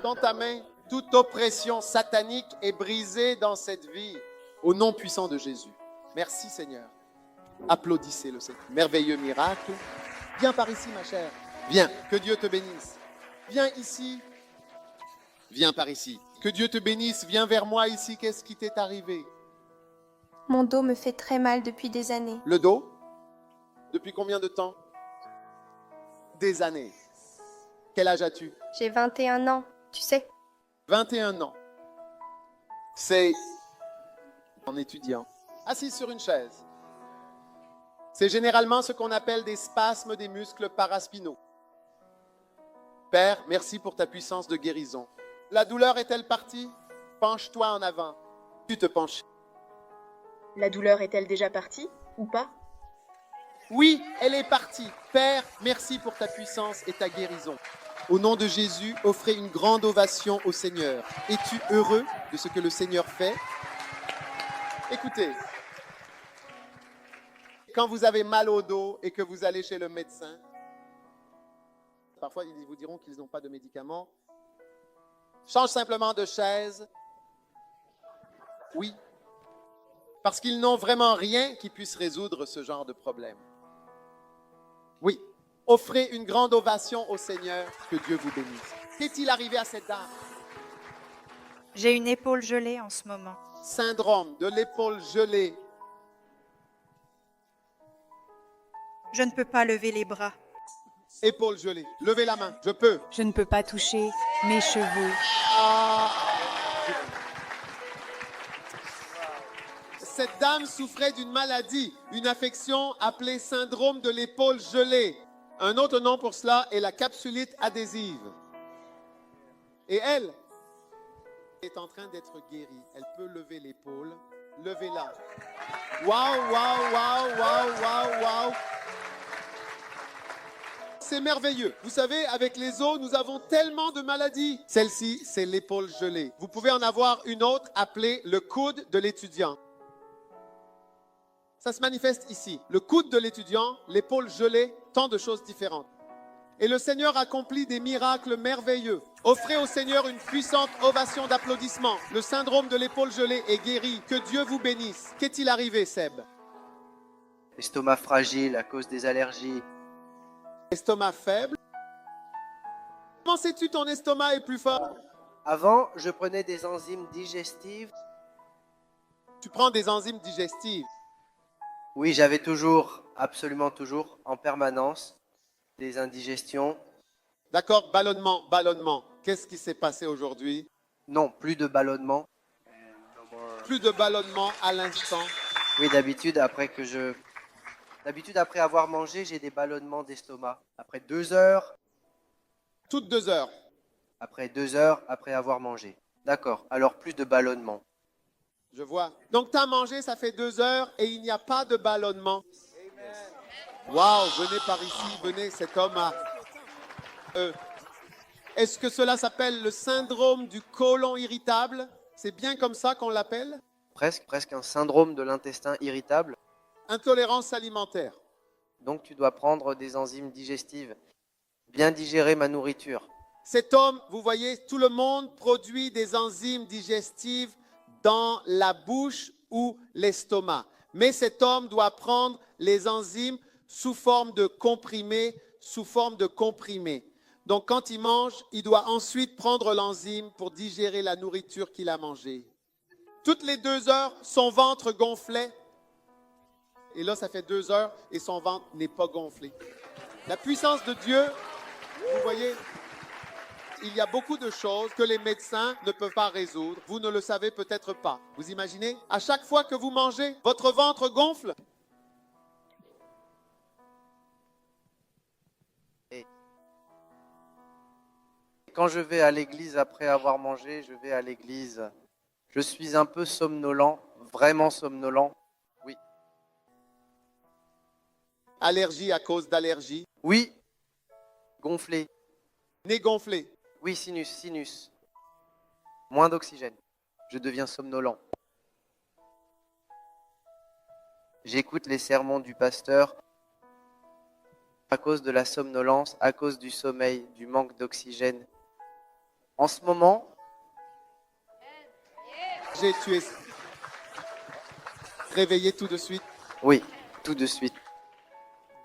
Dans ta main, toute oppression satanique est brisée dans cette vie. Au nom puissant de Jésus. Merci Seigneur. Applaudissez le Seigneur. Merveilleux miracle. Viens par ici, ma chère. Viens, que Dieu te bénisse. Viens ici. Viens par ici. Que Dieu te bénisse. Viens vers moi ici. Qu'est-ce qui t'est arrivé? Mon dos me fait très mal depuis des années. Le dos? Depuis combien de temps? Des années. Quel âge as-tu? J'ai 21 ans, tu sais. 21 ans. C'est en étudiant. Assis sur une chaise. C'est généralement ce qu'on appelle des spasmes des muscles paraspinaux. Père, merci pour ta puissance de guérison. La douleur est-elle partie? Penche-toi en avant. Tu te penches. La douleur est-elle déjà partie ou pas? Oui, elle est partie. Père, merci pour ta puissance et ta guérison. Au nom de Jésus, offrez une grande ovation au Seigneur. Es-tu heureux de ce que le Seigneur fait? Écoutez, quand vous avez mal au dos et que vous allez chez le médecin, parfois ils vous diront qu'ils n'ont pas de médicaments. Change simplement de chaise. Oui, parce qu'ils n'ont vraiment rien qui puisse résoudre ce genre de problème. Oui. Offrez une grande ovation au Seigneur. Que Dieu vous bénisse. Qu'est-il arrivé à cette dame? J'ai une épaule gelée en ce moment. Syndrome de l'épaule gelée. Je ne peux pas lever les bras. Épaule gelée. Levez la main. Je peux. Je ne peux pas toucher mes cheveux. Cette dame souffrait d'une maladie, une affection appelée syndrome de l'épaule gelée. Un autre nom pour cela est la capsulite adhésive. Et elle est en train d'être guérie. Elle peut lever l'épaule. Levez-la. Waouh, waouh, waouh, waouh, waouh, waouh. C'est merveilleux. Vous savez, avec les os, nous avons tellement de maladies. Celle-ci, c'est l'épaule gelée. Vous pouvez en avoir une autre appelée le coude de l'étudiant. Ça se manifeste ici. Le coude de l'étudiant, l'épaule gelée, tant de choses différentes. Et le Seigneur accomplit des miracles merveilleux. Offrez au Seigneur une puissante ovation d'applaudissements. Le syndrome de l'épaule gelée est guéri. Que Dieu vous bénisse. Qu'est-il arrivé, Seb? Estomac fragile à cause des allergies. Estomac faible. Comment sais-tu ton estomac est plus fort? Avant, je prenais des enzymes digestives. Tu prends des enzymes digestives. Oui, j'avais toujours, absolument toujours, en permanence, des indigestions. D'accord, ballonnement, ballonnement. Qu'est-ce qui s'est passé aujourd'hui? Non, plus de ballonnement. Plus de ballonnement à l'instant. Oui, d'habitude, après avoir mangé, j'ai des ballonnements d'estomac. Après 2 heures. Toutes 2 heures. Après 2 heures, après avoir mangé. D'accord, alors plus de ballonnement. Je vois. Donc, tu as mangé, ça fait 2 heures et il n'y a pas de ballonnement. Waouh, venez par ici, venez, cet homme a... Est-ce que cela s'appelle le syndrome du côlon irritable? C'est bien comme ça qu'on l'appelle? Presque un syndrome de l'intestin irritable. Intolérance alimentaire. Donc tu dois prendre des enzymes digestives. Bien digérer ma nourriture. Cet homme, vous voyez, tout le monde produit des enzymes digestives dans la bouche ou l'estomac. Mais cet homme doit prendre les enzymes sous forme de comprimés, Donc quand il mange, il doit ensuite prendre l'enzyme pour digérer la nourriture qu'il a mangée. Toutes les 2 heures, son ventre gonflait. Et là, ça fait 2 heures et son ventre n'est pas gonflé. La puissance de Dieu, vous voyez, il y a beaucoup de choses que les médecins ne peuvent pas résoudre. Vous ne le savez peut-être pas. Vous imaginez? À chaque fois que vous mangez, votre ventre gonfle. Et quand je vais à l'église après avoir mangé, je vais à l'église. Je suis un peu somnolent, vraiment somnolent. Oui. Allergie à cause d'allergie. Oui. Gonflé. Nez gonflé. Oui, sinus. Moins d'oxygène. Je deviens somnolent. J'écoute les sermons du pasteur à cause de la somnolence, à cause du sommeil, du manque d'oxygène. En ce moment, j'ai tué. Réveillé tout de suite. Oui, tout de suite.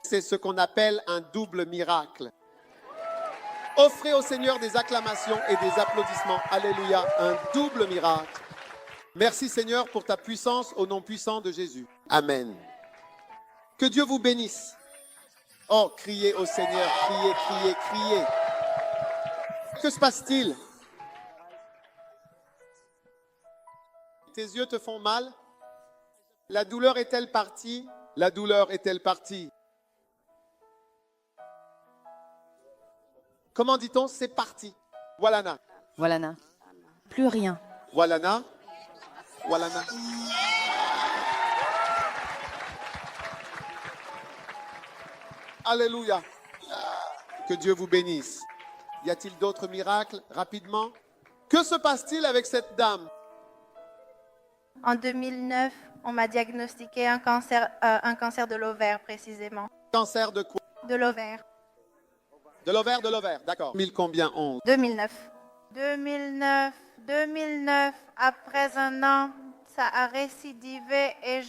C'est ce qu'on appelle un double miracle. Offrez au Seigneur des acclamations et des applaudissements. Alléluia, un double miracle. Merci Seigneur pour ta puissance au nom puissant de Jésus. Amen. Que Dieu vous bénisse. Oh, criez au Seigneur, criez. Que se passe-t-il? Tes yeux te font mal? La douleur est-elle partie? La douleur est-elle partie? Comment dit-on? C'est parti. Walana. Voilà, plus rien. Walana. Alléluia. Que Dieu vous bénisse. Y a-t-il d'autres miracles rapidement? Que se passe-t-il avec cette dame? En 2009, on m'a diagnostiqué un cancer de l'ovaire précisément. Cancer de quoi? De l'ovaire. De l'ovaire, d'accord. 1000 combien? 11. 2009. 2009, après un an, ça a récidivé et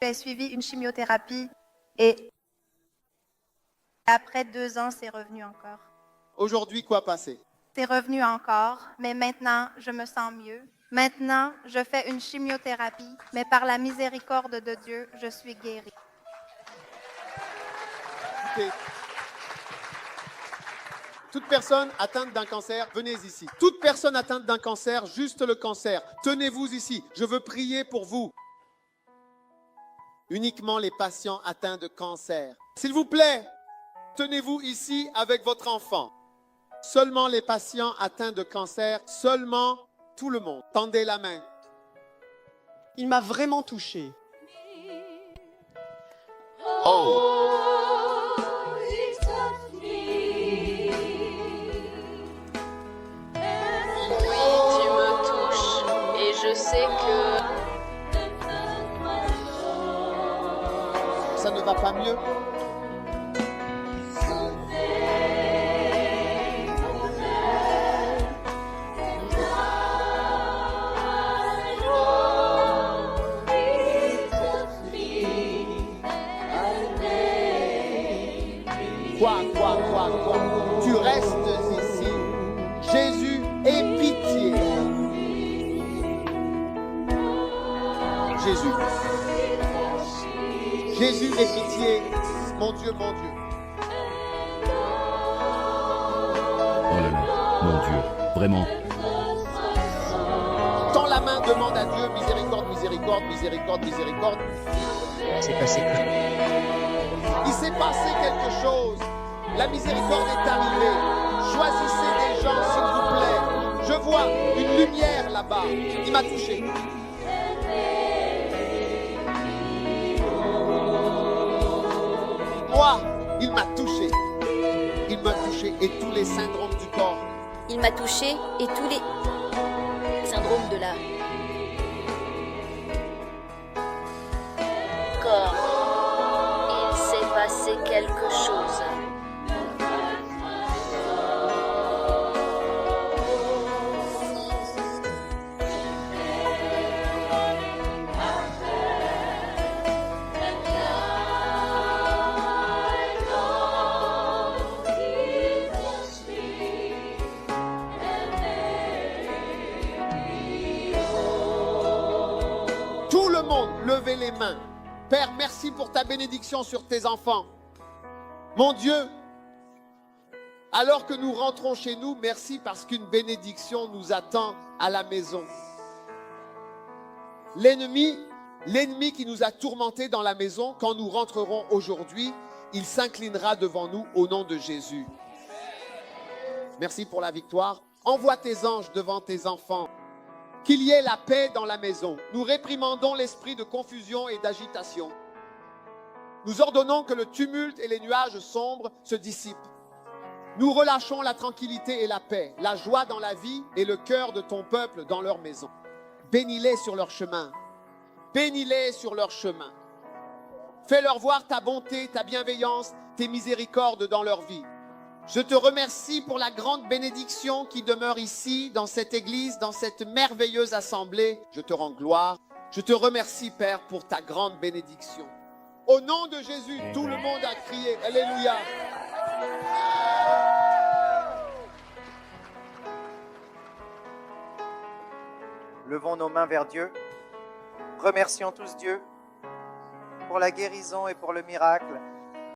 J'ai suivi une chimiothérapie et après 2 ans, c'est revenu encore. Aujourd'hui, quoi passé? C'est revenu encore, mais maintenant, je me sens mieux. Maintenant, je fais une chimiothérapie, mais par la miséricorde de Dieu, je suis guérie. Écoutez, toute personne atteinte d'un cancer, venez ici. Toute personne atteinte d'un cancer, juste le cancer, tenez-vous ici. Je veux prier pour vous. Uniquement les patients atteints de cancer. S'il vous plaît, tenez-vous ici avec votre enfant. Seulement les patients atteints de cancer, seulement tout le monde. Tendez la main. Il m'a vraiment touché. Oh! Je sais que ça ne va pas mieux. Quoi? Tu restes ici. Jésus, aie pitié. Jésus. Jésus, aie pitié. Mon Dieu, mon Dieu. Oh là là, mon Dieu, vraiment. Tends la main, demande à Dieu, miséricorde, miséricorde, miséricorde, miséricorde. C'est passé. Il s'est passé quelque chose. La miséricorde est arrivée. Choisissez des gens, s'il vous plaît. Je vois une lumière là-bas. Il m'a touché. Moi, il m'a touché. Il m'a touché et tous les syndromes du corps. Il m'a touché et tous les syndromes de la corps. Il s'est passé quelque chose. Levez les mains. Père, merci pour ta bénédiction sur tes enfants. Mon Dieu, alors que nous rentrons chez nous, merci parce qu'une bénédiction nous attend à la maison. L'ennemi qui nous a tourmentés dans la maison, quand nous rentrerons aujourd'hui, il s'inclinera devant nous au nom de Jésus. Merci pour la victoire. Envoie tes anges devant tes enfants. Qu'il y ait la paix dans la maison. Nous réprimandons l'esprit de confusion et d'agitation. Nous ordonnons que le tumulte et les nuages sombres se dissipent. Nous relâchons la tranquillité et la paix, la joie dans la vie et le cœur de ton peuple dans leur maison. Bénis-les sur leur chemin. Bénis-les sur leur chemin. Fais-leur voir ta bonté, ta bienveillance, tes miséricordes dans leur vie. Je te remercie pour la grande bénédiction qui demeure ici, dans cette église, dans cette merveilleuse assemblée. Je te rends gloire. Je te remercie, Père, pour ta grande bénédiction. Au nom de Jésus, tout le monde a crié Alléluia. Levons nos mains vers Dieu. Remercions tous Dieu pour la guérison et pour le miracle